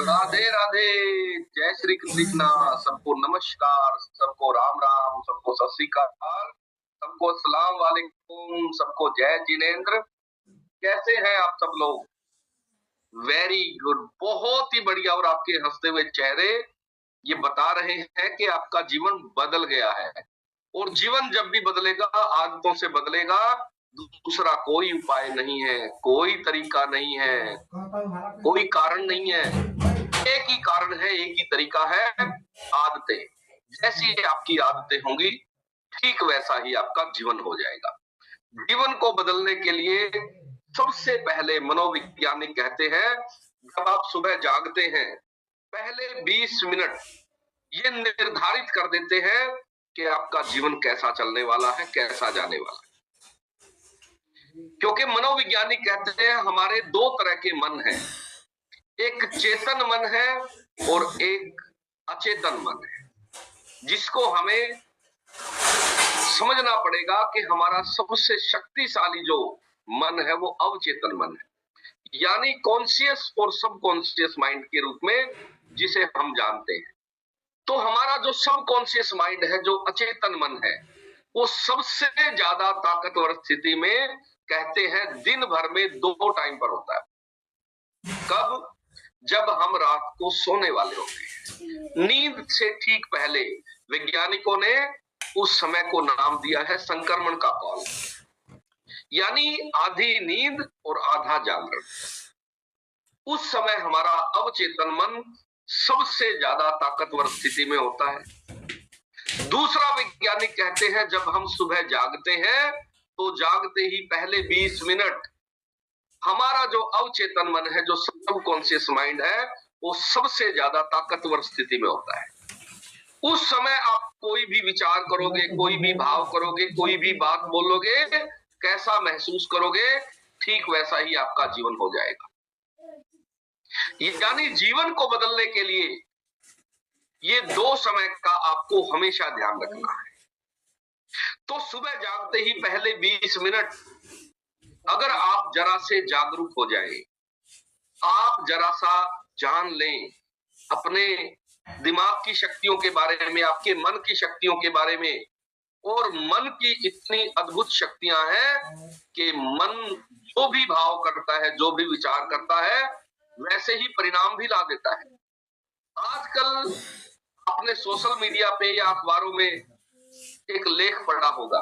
राधे राधे, जय श्री कृष्णा। सबको नमस्कार, सबको राम राम, सबको सत श्री अकाल, सबको अस्सलाम वालेकुम, सबको जय जिनेंद्र। कैसे हैं आप सब लोग? वेरी गुड, बहुत ही बढ़िया। और आपके हंसते हुए चेहरे ये बता रहे हैं कि आपका जीवन बदल गया है। और जीवन जब भी बदलेगा, आदतों से बदलेगा, दूसरा कोई उपाय नहीं है, कोई तरीका नहीं है, कोई कारण नहीं है। एक ही कारण है, एक ही तरीका है, आदतें। जैसी आपकी आदतें होंगी, ठीक वैसा ही आपका जीवन हो जाएगा। जीवन को बदलने के लिए सबसे पहले मनोवैज्ञानिक कहते हैं, जब आप सुबह जागते हैं, पहले 20 मिनट ये निर्धारित कर देते हैं कि आपका जीवन कैसा चलने वाला है, कैसा जाने वाला है। क्योंकि मनोवैज्ञानिक कहते हैं हमारे दो तरह के मन हैं, एक चेतन मन है और एक अचेतन मन है, जिसको हमें समझना पड़ेगा कि हमारा सबसे शक्तिशाली जो मन है वो अवचेतन मन है, यानी कॉन्शियस और सबकॉन्शियस माइंड के रूप में जिसे हम जानते हैं। तो हमारा जो सबकॉन्शियस माइंड है, जो अचेतन मन है, वो सबसे ज्यादा ताकतवर स्थिति में कहते हैं दिन भर में 2 टाइम पर होता है। कब? जब हम रात को सोने वाले होते हैं, नींद से ठीक पहले। वैज्ञानिकों ने उस समय को नाम दिया है संक्रमण का काल, यानी आधी नींद और आधा जागरण। उस समय हमारा अवचेतन मन सबसे ज्यादा ताकतवर स्थिति में होता है। दूसरा, वैज्ञानिक कहते हैं जब हम सुबह जागते हैं तो जागते ही पहले 20 मिनट हमारा जो अवचेतन मन है, जो सबकॉन्शियस माइंड है, वो सबसे ज्यादा ताकतवर स्थिति में होता है। उस समय आप कोई भी विचार करोगे, कोई भी भाव करोगे, कोई भी बात बोलोगे, कैसा महसूस करोगे, ठीक वैसा ही आपका जीवन हो जाएगा। यानी जीवन को बदलने के लिए ये 2 समय का आपको हमेशा ध्यान रखना है। तो सुबह जागते ही पहले 20 मिनट अगर आप जरा से जागरूक हो जाएं, आप जरा सा जान लें अपने दिमाग की शक्तियों के बारे में, आपके मन की शक्तियों के बारे में। और मन की इतनी अद्भुत शक्तियां हैं कि मन जो भी भाव करता है, जो भी विचार करता है, वैसे ही परिणाम भी ला देता है। आजकल आपने सोशल मीडिया पे या अखबारों में एक लेख पढ़ा होगा,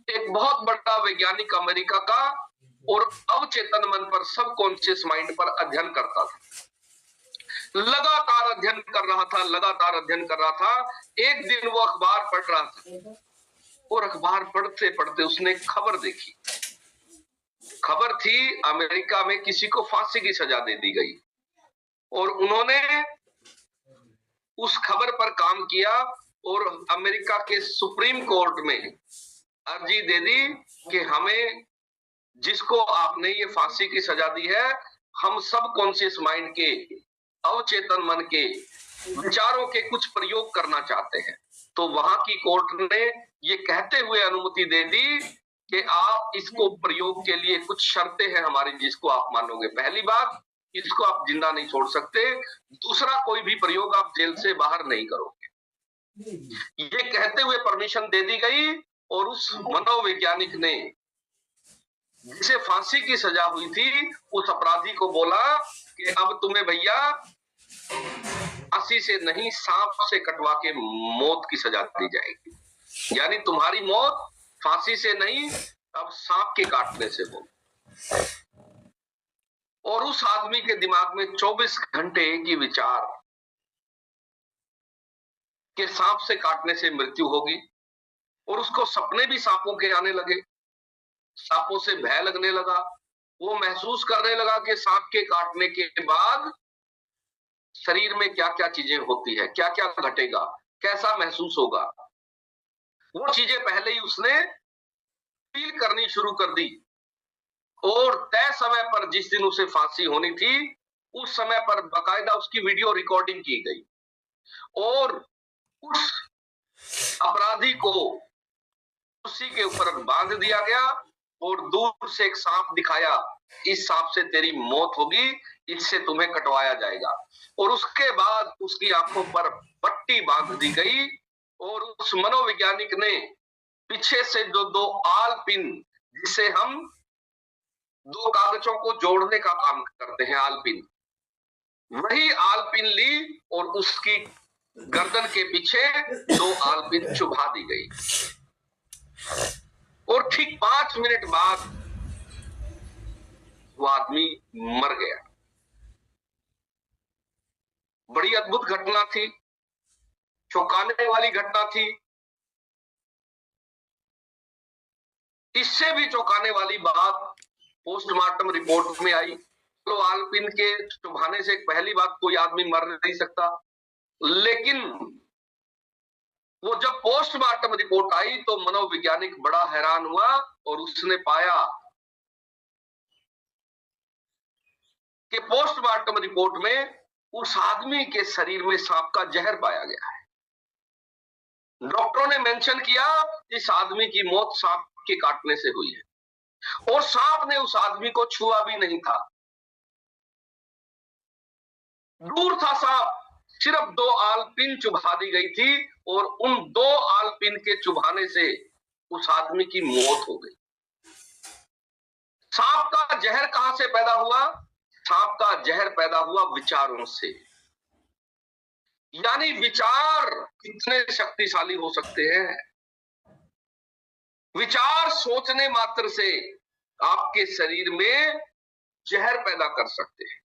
एक बहुत बड़ा वैज्ञानिक अमेरिका का और अवचेतन मन पर, सबकॉन्शियस माइंड पर अध्ययन करता था। लगातार अध्ययन कर रहा था, लगातार अध्ययन कर रहा था। एक दिन वो अखबार पढ़ रहा था और अखबार पढ़ते पढ़ते उसने खबर देखी। खबर थी अमेरिका में किसी को फांसी की सजा दे दी गई, और उन्होंने उस खबर पर काम किया और अमेरिका के सुप्रीम कोर्ट में अर्जी दे दी कि हमें, जिसको आपने ये फांसी की सजा दी है, हम सबकॉन्शियस माइंड के, अवचेतन मन के विचारों के कुछ प्रयोग करना चाहते हैं। तो वहां की कोर्ट ने ये कहते हुए अनुमति दे दी कि आप इसको प्रयोग के लिए कुछ शर्तें हैं हमारी, जिसको आप मानोगे। पहली बात, इसको आप जिंदा नहीं छोड़ सकते। दूसरा, कोई भी प्रयोग आप जेल से बाहर नहीं करोगे। ये कहते हुए परमिशन दे दी गई और उस मनोवैज्ञानिक ने, जिसे फांसी की सजा हुई थी, उस अपराधी को बोला कि अब तुम्हें भैया फांसी से नहीं, सांप से कटवा के मौत की सजा दी जाएगी। यानी तुम्हारी मौत फांसी से नहीं, अब सांप के काटने से हो। और उस आदमी के दिमाग में 24 घंटे एक ही विचार कि सांप से काटने से मृत्यु होगी। और उसको सपने भी सांपों के आने लगे, सांपों से भय लगने लगा। वो महसूस करने लगा कि सांप के काटने के बाद शरीर में क्या क्या चीजें होती है, क्या क्या घटेगा, कैसा महसूस होगा। वो चीजें पहले ही उसने फील करनी शुरू कर दी। और तय समय पर, जिस दिन उसे फांसी होनी थी, उस समय पर बाकायदा उसकी वीडियो रिकॉर्डिंग की गई और उस अपराधी को उसी के ऊपर बांध दिया गया और दूर से एक सांप दिखाया, इस सांप से तेरी मौत होगी, इससे तुम्हें कटवाया जाएगा। और उसके बाद उसकी आंखों पर पट्टी बांध दी गई और उस मनोवैज्ञानिक ने पीछे से जो दो आल पिन, जिससे हम दो कागजों को जोड़ने का काम करते हैं, आल पिन, वही आल पिन ली और उसकी गर्दन के पीछे दो आल पिन चुभा दी गई। और ठीक 5 मिनट बाद वो आदमी मर गया। बड़ी अद्भुत घटना थी, चौंकाने वाली घटना थी। इससे भी चौंकाने वाली बात पोस्टमार्टम रिपोर्ट में आई। तो आलपिन के चुभाने से पहली बात कोई आदमी मर नहीं सकता, लेकिन वो जब पोस्टमार्टम रिपोर्ट आई तो मनोवैज्ञानिक बड़ा हैरान हुआ और उसने पाया कि पोस्टमार्टम रिपोर्ट में उस आदमी के शरीर में सांप का जहर पाया गया है। डॉक्टरों ने मेंशन किया इस आदमी की मौत सांप के काटने से हुई है और सांप ने उस आदमी को छुआ भी नहीं था। दूर था सांप, सिर्फ दो आल पिन चुभा दी गई थी और उन दो आल पिन के चुभाने से उस आदमी की मौत हो गई। सांप का जहर कहां से पैदा हुआ? सांप का जहर पैदा हुआ विचारों से। यानी विचार कितने शक्तिशाली हो सकते हैं। विचार सोचने मात्र से आपके शरीर में जहर पैदा कर सकते हैं।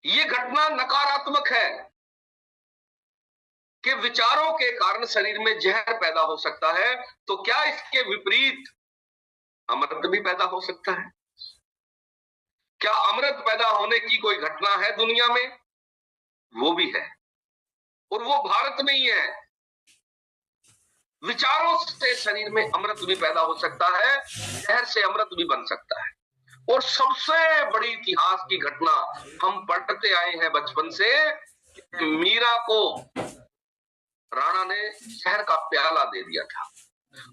ये घटना नकारात्मक है कि विचारों के कारण शरीर में जहर पैदा हो सकता है, तो क्या इसके विपरीत अमृत भी पैदा हो सकता है? क्या अमृत पैदा होने की कोई घटना है दुनिया में? वो भी है, और वो भारत में ही है। विचारों से शरीर में अमृत भी पैदा हो सकता है, जहर से अमृत भी बन सकता है। और सबसे बड़ी इतिहास की घटना हम पढ़ते आए हैं बचपन से, मीरा को राणा ने जहर का प्याला दे दिया था।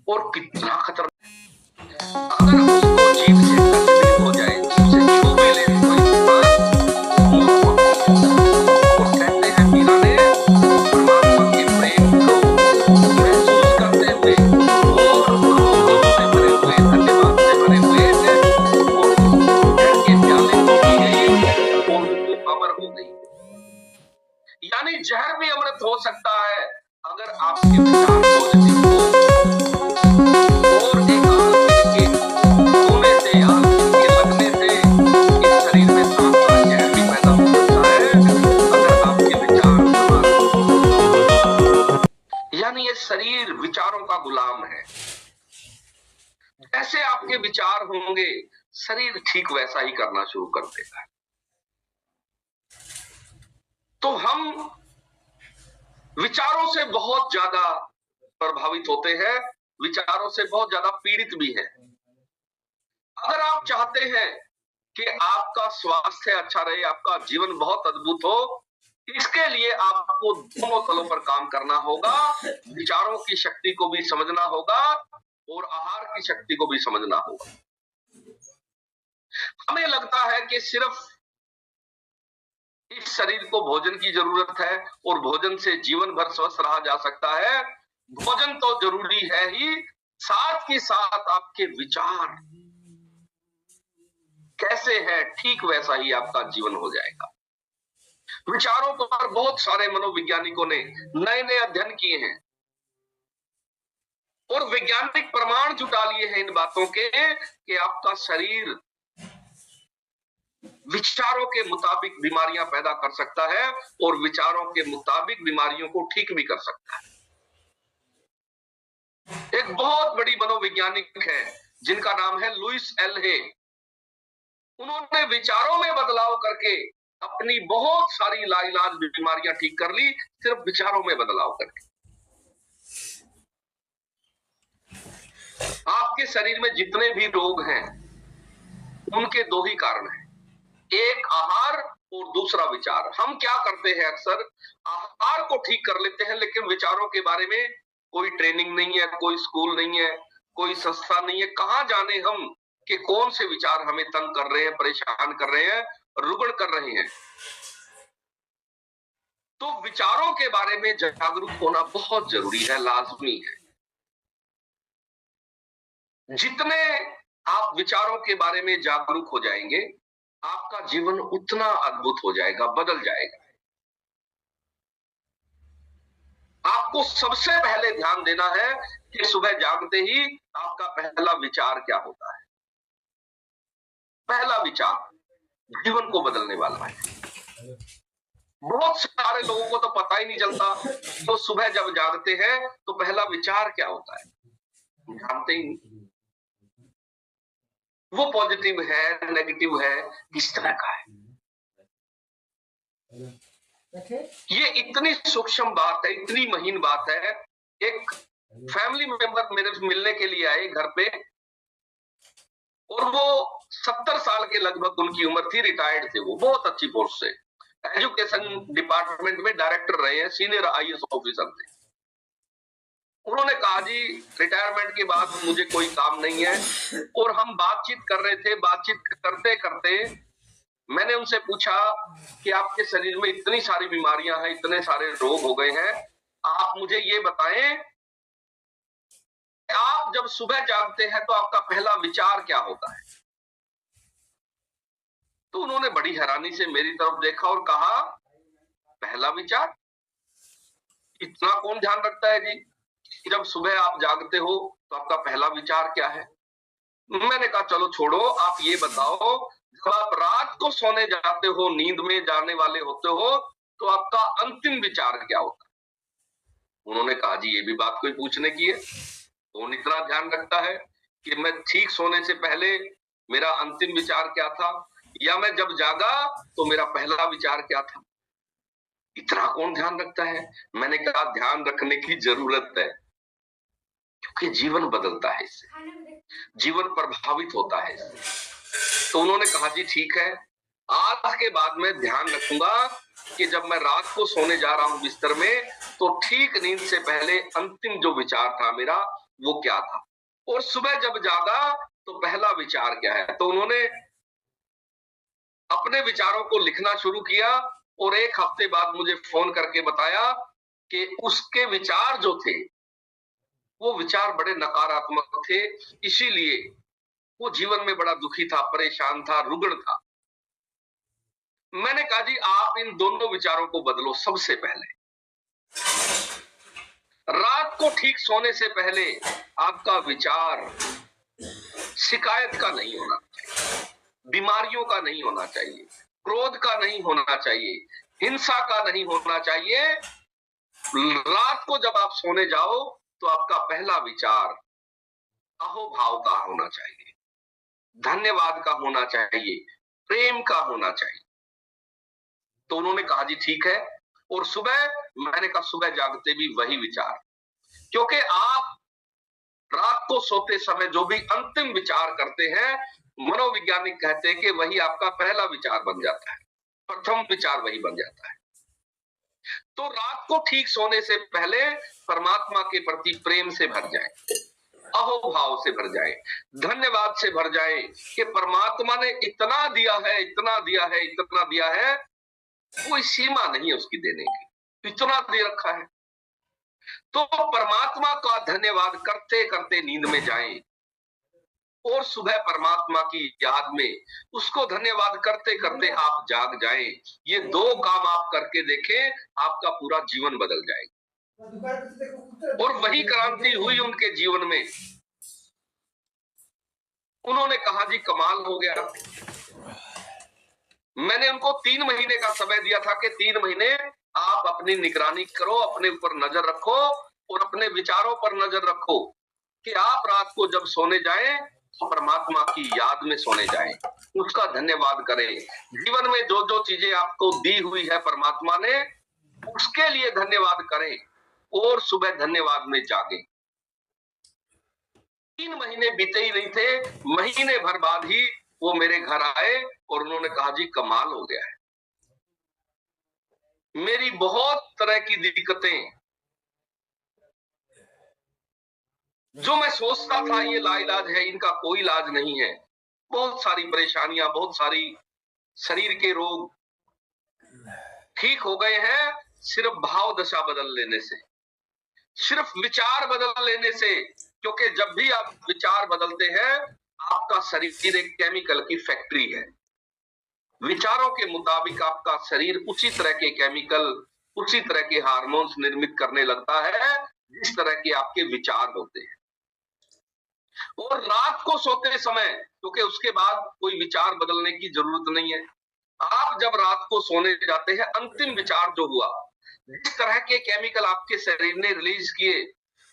और कितना खतरनाक, अगर उसको जीभ से तकलीफ हो जाए, उसे छू भी ले कोई और कहते हैं मीरा ने परमात्मा के प्रेम को महसूस करते हुए और आनंद से भरे हुए, धन्यवाद से भरे हुए और जहर के प्याले को पी गई और वो अमर हो गई। यानी जहर भी अमृत हो सकता है अगर आपके विचार पॉजिटिव हो और एक आलपिन के होने से, आलपिन के लगने से इस शरीर में सांप का जहर भी पैदा हो सकता है अगर आपके विचार हो। यानी ये शरीर विचारों का गुलाम है। जैसे आपके विचार होंगे शरीर ठीक वैसा ही करना शुरू कर देगा। तो हम विचारों से बहुत ज्यादा प्रभावित होते हैं, विचारों से बहुत ज्यादा पीड़ित भी हैं। अगर आप चाहते हैं कि आपका स्वास्थ्य अच्छा रहे, आपका जीवन बहुत अद्भुत हो, इसके लिए आपको दोनों तलों पर काम करना होगा। विचारों की शक्ति को भी समझना होगा और आहार की शक्ति को भी समझना होगा। हमें लगता है कि सिर्फ इस शरीर को भोजन की जरूरत है और भोजन से जीवन भर स्वस्थ रहा जा सकता है। भोजन तो जरूरी है ही, साथ ही साथ आपके विचार कैसे है ठीक वैसा ही आपका जीवन हो जाएगा। विचारों पर बहुत सारे मनोवैज्ञानिकों ने नए नए अध्ययन किए हैं और वैज्ञानिक प्रमाण जुटा लिए हैं इन बातों के कि आपका शरीर विचारों के मुताबिक बीमारियां पैदा कर सकता है और विचारों के मुताबिक बीमारियों को ठीक भी कर सकता है। एक बहुत बड़ी मनोवैज्ञानिक है जिनका नाम है लुइस एल हे। उन्होंने विचारों में बदलाव करके अपनी बहुत सारी लाइलाज बीमारियां ठीक कर ली, सिर्फ विचारों में बदलाव करके। आपके शरीर में जितने भी रोग हैं उनके दो ही कारण हैं। एक आहार और दूसरा विचार। हम क्या करते हैं, अक्सर आहार को ठीक कर लेते हैं, लेकिन विचारों के बारे में कोई ट्रेनिंग नहीं है, कोई स्कूल नहीं है, कोई संस्था नहीं है। कहां जाने हम कि कौन से विचार हमें तंग कर रहे हैं, परेशान कर रहे हैं, रुगण कर रहे हैं। तो विचारों के बारे में जागरूक होना बहुत जरूरी है, लाजमी है। जितने आप विचारों के बारे में जागरूक हो जाएंगे, आपका जीवन उतना अद्भुत हो जाएगा, बदल जाएगा। आपको सबसे पहले ध्यान देना है कि सुबह जागते ही आपका पहला विचार क्या होता है। पहला विचार जीवन को बदलने वाला है। बहुत सारे लोगों को तो पता ही नहीं चलता, तो सुबह जब जागते हैं तो पहला विचार क्या होता है, जानते ही नहीं। वो पॉजिटिव है, नेगेटिव है, किस तरह का है। ये इतनी सूक्ष्म बात है, इतनी महीन बात है। एक फैमिली मेंबर मेरे से मिलने के लिए आए घर पे, और वो 70 साल के लगभग उनकी उम्र थी, रिटायर्ड थे। वो बहुत अच्छी पोस्ट से एजुकेशन डिपार्टमेंट में डायरेक्टर रहे हैं, सीनियर आईएएस ऑफिसर थे। उन्होंने कहा जी रिटायरमेंट के बाद मुझे कोई काम नहीं है, और हम बातचीत कर रहे थे। बातचीत करते करते मैंने उनसे पूछा कि आपके शरीर में इतनी सारी बीमारियां हैं, इतने सारे रोग हो गए हैं, आप मुझे ये बताएं, आप जब सुबह जागते हैं तो आपका पहला विचार क्या होता है। तो उन्होंने बड़ी हैरानी से मेरी तरफ देखा और कहा, पहला विचार, इतना कौन ध्यान रखता है जी, जब सुबह आप जागते हो तो आपका पहला विचार क्या है। मैंने कहा चलो छोड़ो, आप ये बताओ, जब आप रात को सोने जाते हो, नींद में जाने वाले होते हो, तो आपका अंतिम विचार क्या होता है। उन्होंने कहा जी ये भी बात कोई पूछने की है, कौन इतना ध्यान रखता है कि मैं ठीक सोने से पहले मेरा अंतिम विचार क्या था, या मैं जब जागा तो मेरा पहला विचार क्या था। इतना कौन ध्यान रखता है। मैंने कहा ध्यान रखने की जरूरत है, क्योंकि जीवन बदलता है इससे, जीवन प्रभावित होता है इससे। तो उन्होंने कहा जी ठीक है, आज के बाद मैं ध्यान रखूंगा कि जब मैं रात को सोने जा रहा हूं बिस्तर में, तो ठीक नींद से पहले अंतिम जो विचार था मेरा वो क्या था, और सुबह जब जागा तो पहला विचार क्या है। तो उन्होंने अपने विचारों को लिखना शुरू किया, और एक हफ्ते बाद मुझे फोन करके बताया कि उसके विचार जो थे वो विचार बड़े नकारात्मक थे, इसीलिए वो जीवन में बड़ा दुखी था, परेशान था, रुग्ण था। मैंने कहा जी आप इन दोनों विचारों को बदलो। सबसे पहले रात को ठीक सोने से पहले आपका विचार शिकायत का नहीं होना चाहिए, बीमारियों का नहीं होना चाहिए, क्रोध का नहीं होना चाहिए, हिंसा का नहीं होना चाहिए। रात को जब आप सोने जाओ तो आपका पहला विचार अहोभाव का होना चाहिए, धन्यवाद का होना चाहिए, प्रेम का होना चाहिए। तो उन्होंने कहा जी ठीक है, और सुबह मैंने कहा सुबह जागते भी वही विचार, क्योंकि आप रात को सोते समय जो भी अंतिम विचार करते हैं, मनोवैज्ञानिक कहते हैं कि वही आपका पहला विचार बन जाता है, प्रथम विचार वही बन जाता है। तो रात को ठीक सोने से पहले परमात्मा के प्रति प्रेम से भर जाए, अहोभाव से भर जाए, धन्यवाद से भर जाए कि परमात्मा ने इतना दिया है, इतना दिया है, इतना दिया है, कोई सीमा नहीं है उसकी देने की, इतना दे रखा है। तो परमात्मा का धन्यवाद करते करते नींद में जाएं, और सुबह परमात्मा की याद में उसको धन्यवाद करते करते आप जाग जाएं। ये दो काम आप करके देखें, आपका पूरा जीवन बदल जाएगा। और वही क्रांति हुई उनके जीवन में। उन्होंने कहा जी कमाल हो गया। मैंने उनको 3 महीने का समय दिया था कि 3 महीने आप अपनी निगरानी करो, अपने ऊपर नजर रखो, और अपने विचारों पर नजर रखो कि आप रात को जब सोने जाएं तो परमात्मा की याद में सोने जाएं, उसका धन्यवाद करें। जीवन में जो जो चीजें आपको दी हुई है परमात्मा ने, उसके लिए धन्यवाद करें, और सुबह धन्यवाद में जागें। 3 महीने बीते ही नहीं थे, महीने भर बाद ही वो मेरे घर आए और उन्होंने कहा जी कमाल हो गया है, मेरी बहुत तरह की दिक्कतें जो मैं सोचता था ये लाइलाज है, इनका कोई इलाज नहीं है, बहुत सारी परेशानियां, बहुत सारी शरीर के रोग ठीक हो गए हैं सिर्फ भाव दशा बदल लेने से, सिर्फ विचार बदल लेने से। क्योंकि जब भी आप विचार बदलते हैं, आपका शरीर एक केमिकल की फैक्ट्री है। विचारों के मुताबिक आपका शरीर उसी तरह के केमिकल, उसी तरह के हार्मोन्स निर्मित करने लगता है जिस तरह के आपके विचार होते हैं। और रात को सोते समय, क्योंकि उसके बाद कोई विचार बदलने की जरूरत नहीं है, आप जब रात को सोने जाते हैं, अंतिम विचार जो हुआ, जिस तरह के केमिकल आपके शरीर ने रिलीज किए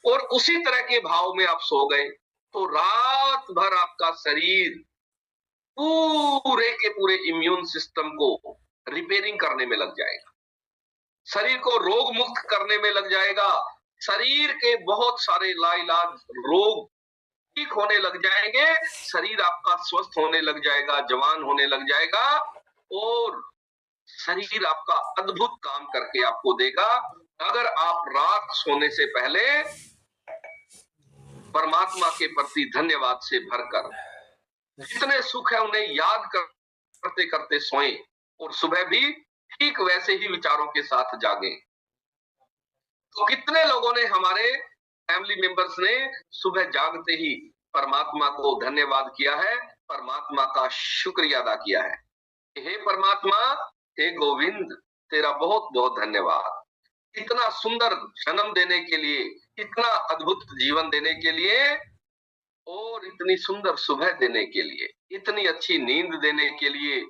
और उसी तरह के भाव में आप सो गए, तो रात भर आपका शरीर पूरे के पूरे इम्यून सिस्टम को रिपेयरिंग करने में लग जाएगा, शरीर को रोग मुक्त करने में लग जाएगा, शरीर के बहुत सारे लाइलाज रोग ठीक होने लग जाएंगे, शरीर आपका स्वस्थ होने लग जाएगा, जवान होने लग जाएगा और शरीर आपका अद्भुत काम करके आपको देगा। अगर आप रात सोने से पहले परमात्मा के प्रति धन्यवाद से भरकर जितने सुख है उन्हें याद करते करते सोएं और सुबह भी ठीक वैसे ही विचारों के साथ जागें। तो कितने लोगों ने, हमारे फैमिली मेंबर्स ने सुबह जागते ही परमात्मा को धन्यवाद किया है, परमात्मा का शुक्रिया अदा किया है। हे परमात्मा, हे गोविंद, तेरा बहुत बहुत धन्यवाद, इतना सुंदर जन्म देने के लिए, इतना अद्भुत जीवन देने के लिए और इतनी सुंदर सुबह देने के लिए, इतनी अच्छी नींद देने के लिए,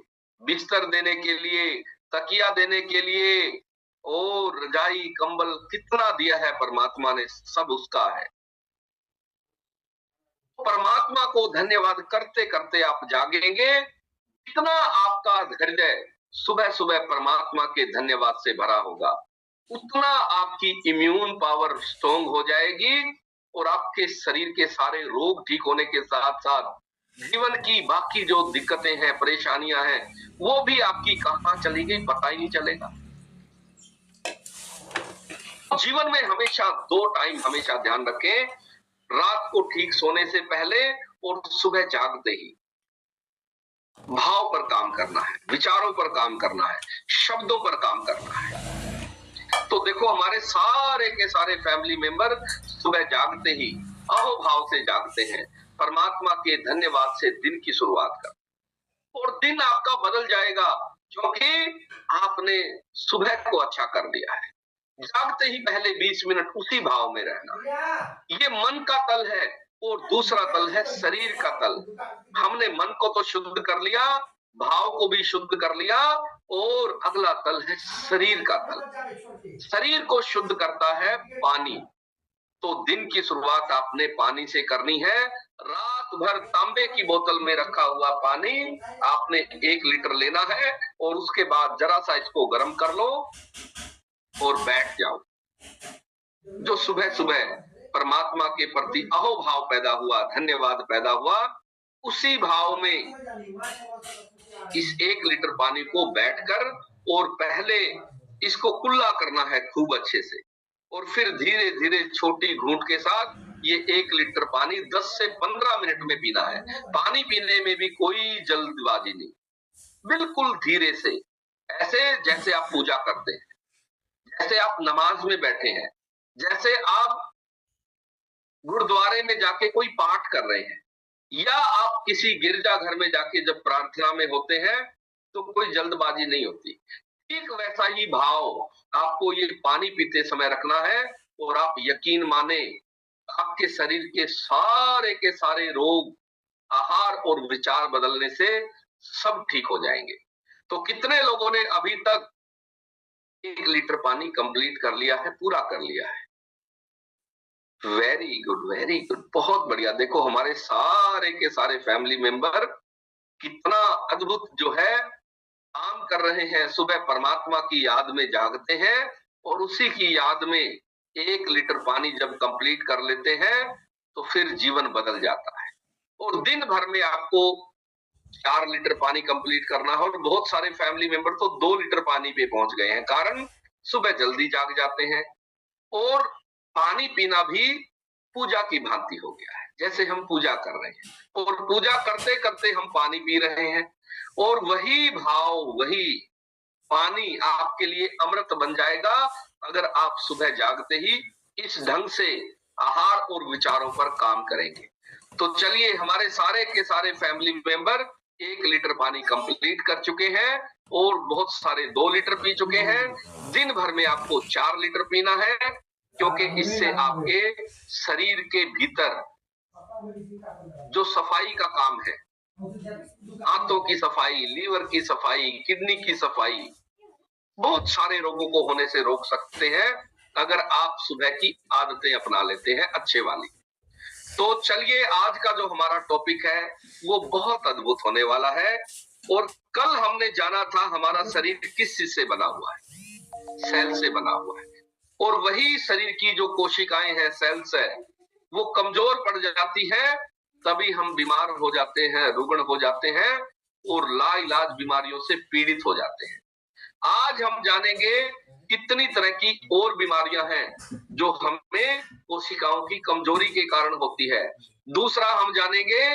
बिस्तर देने के लिए, तकिया देने के लिए और रजाई कंबल कितना दिया है परमात्मा ने, सब उसका है। परमात्मा को धन्यवाद करते करते आप जागेंगे, इतना आपका हृदय सुबह सुबह परमात्मा के धन्यवाद से भरा होगा, उतना आपकी इम्यून पावर स्ट्रॉन्ग हो जाएगी और आपके शरीर के सारे रोग ठीक होने के साथ साथ जीवन की बाकी जो दिक्कतें हैं, परेशानियां हैं, वो भी आपकी कहां चली गई पता ही नहीं चलेगा। जीवन में हमेशा 2 टाइम हमेशा ध्यान रखें, रात को ठीक सोने से पहले और सुबह जागते ही। भाव पर काम करना है, विचारों पर काम करना है, शब्दों पर काम करना है। तो देखो, हमारे सारे के सारे फैमिली मेंबर सुबह जागते ही अहो भाव से जागते हैं, परमात्मा के धन्यवाद से दिन की शुरुआत कर और दिन आपका बदल जाएगा, क्योंकि आपने सुबह को अच्छा कर दिया है। जागते ही पहले 20 मिनट उसी भाव में रहना, ये मन का तल है और दूसरा तल है शरीर का तल। हमने मन को तो शुद्ध कर लिया, भाव को भी शुद्ध कर लिया और अगला तल है शरीर का तल। शरीर को शुद्ध करता है पानी, तो दिन की शुरुआत आपने पानी से करनी है। रात भर तांबे की बोतल में रखा हुआ पानी आपने 1 लीटर लेना है और उसके बाद जरा सा इसको गर्म कर लो और बैठ जाओ। जो सुबह सुबह परमात्मा के प्रति अहो भाव पैदा हुआ, धन्यवाद पैदा हुआ, उसी भाव में इस 1 लीटर पानी को बैठकर और पहले इसको कुल्ला करना है खूब अच्छे से और फिर धीरे धीरे छोटी घूंट के साथ ये 1 लीटर पानी 10 से 15 मिनट में पीना है। पानी पीने में भी कोई जल्दबाजी नहीं, बिल्कुल धीरे से, ऐसे जैसे आप पूजा करते हैं, जैसे आप नमाज में बैठे हैं, जैसे आप गुरुद्वारे में जाके कोई पाठ कर रहे हैं या आप किसी गिरजा घर में जाके जब प्रार्थना में होते हैं तो कोई जल्दबाजी नहीं होती। ठीक वैसा ही भाव आपको ये पानी पीते समय रखना है और आप यकीन माने आपके शरीर के सारे रोग आहार और विचार बदलने से सब ठीक हो जाएंगे। तो कितने लोगों ने अभी तक 1 लीटर पानी कंप्लीट कर लिया है, पूरा कर लिया है? वेरी गुड, वेरी गुड, बहुत बढ़िया। देखो, हमारे सारे के सारे फैमिली मेंबर कितना अद्भुत जो है काम कर रहे हैं। सुबह परमात्मा की याद में जागते हैं और उसी की याद में 1 लीटर पानी जब कंप्लीट कर लेते हैं तो फिर जीवन बदल जाता है और दिन भर में आपको 4 लीटर पानी कंप्लीट करना है, और बहुत सारे फैमिली मेंबर तो 2 लीटर पानी पे पहुंच गए हैं। कारण सुबह जल्दी जाग जाते हैं और पानी पीना भी पूजा की भांति हो गया है। जैसे हम पूजा कर रहे हैं और पूजा करते करते हम पानी पी रहे हैं, और वही भाव, वही पानी आपके लिए अमृत बन जाएगा अगर आप सुबह जागते ही इस ढंग से आहार और विचारों पर काम करेंगे। तो चलिए, हमारे सारे के सारे फैमिली मेंबर 1 लीटर पानी कंप्लीट कर चुके हैं और बहुत सारे 2 लीटर पी चुके हैं। दिन भर में आपको 4 लीटर पीना है, क्योंकि इससे आपके शरीर के भीतर जो सफाई का काम है, आंतों की सफाई, लीवर की सफाई, किडनी की सफाई, बहुत सारे रोगों को होने से रोक सकते हैं अगर आप सुबह की आदतें अपना लेते हैं अच्छे वाली। तो चलिए, आज का जो हमारा टॉपिक है वो बहुत अद्भुत होने वाला है। और कल हमने जाना था हमारा शरीर किस चीज से बना हुआ है, सेल से बना हुआ है, और वही शरीर की जो कोशिकाएं हैं, सेल्स है, वो कमजोर पड़ जाती है, तभी हम बीमार हो जाते हैं, रुग्ण हो जाते हैं और लाइलाज बीमारियों से पीड़ित हो जाते हैं। आज हम जानेंगे कितनी तरह की और बीमारियां हैं जो हमें कोशिकाओं की कमजोरी के कारण होती है। दूसरा, हम जानेंगे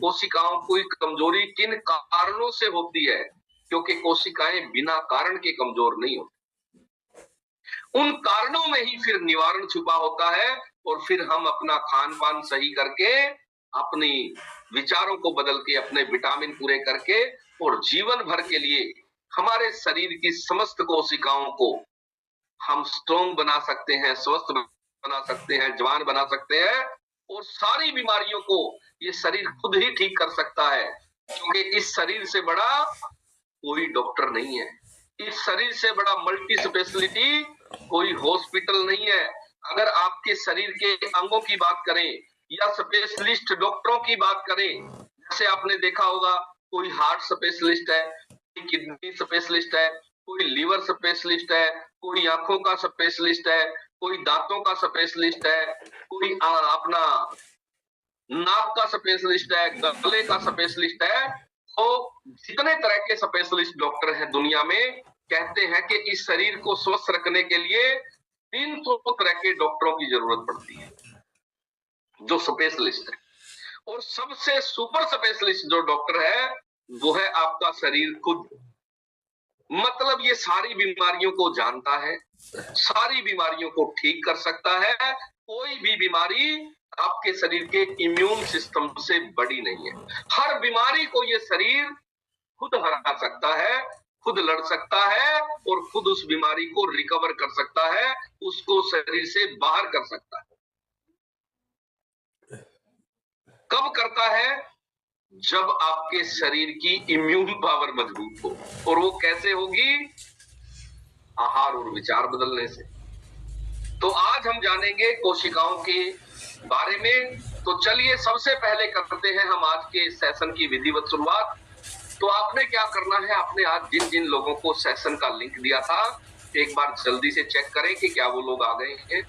कोशिकाओं की कमजोरी किन कारणों से होती है, क्योंकि कोशिकाएं बिना कारण के कमजोर नहीं होती। उन कारणों में ही फिर निवारण छुपा होता है, और फिर हम अपना खान पान सही करके, अपनी विचारों को बदल के, अपने विटामिन पूरे करके, और जीवन भर के लिए हमारे शरीर की समस्त कोशिकाओं को हम स्ट्रॉन्ग बना सकते हैं, स्वस्थ बना सकते हैं, जवान बना सकते हैं, और सारी बीमारियों को ये शरीर खुद ही ठीक कर सकता है, क्योंकि इस शरीर से बड़ा कोई डॉक्टर नहीं है, इस शरीर से बड़ा मल्टी स्पेशलिटी कोई हॉस्पिटल नहीं है। अगर आपके शरीर के अंगों की बात करें या स्पेशलिस्ट डॉक्टरों की बात करें, जैसे आपने देखा होगा कोई हार्ट स्पेशलिस्ट है, कोई किडनी स्पेशलिस्ट है, कोई लीवर स्पेशलिस्ट है, कोई आंखों का स्पेशलिस्ट है, कोई दांतों का स्पेशलिस्ट है, कोई अपना नाक का स्पेशलिस्ट है, गले का स्पेशलिस्ट है। तो जितने तरह के स्पेशलिस्ट डॉक्टर हैं दुनिया में, कहते हैं कि इस शरीर को स्वस्थ रखने के लिए 300 तरह के डॉक्टरों की जरूरत पड़ती है जो स्पेशलिस्ट है। और सबसे सुपर स्पेशलिस्ट जो डॉक्टर है वो है आपका शरीर खुद। मतलब ये सारी बीमारियों को जानता है, सारी बीमारियों को ठीक कर सकता है। कोई भी बीमारी आपके शरीर के इम्यून सिस्टम से बड़ी नहीं है। हर बीमारी को ये शरीर खुद हरा सकता है, खुद लड़ सकता है, और खुद उस बीमारी को रिकवर कर सकता है, उसको शरीर से बाहर कर सकता है। कब करता है? जब आपके शरीर की इम्यून पावर मजबूत हो। और वो कैसे होगी? आहार और विचार बदलने से। तो आज हम जानेंगे कोशिकाओं के बारे में। तो चलिए, सबसे पहले करते हैं हम आज के सेशन की विधिवत शुरुआत। तो आपने क्या करना है, आपने आज जिन जिन लोगों को सेशन का लिंक दिया था, एक बार जल्दी से चेक करें कि क्या वो लोग आ गए हैं,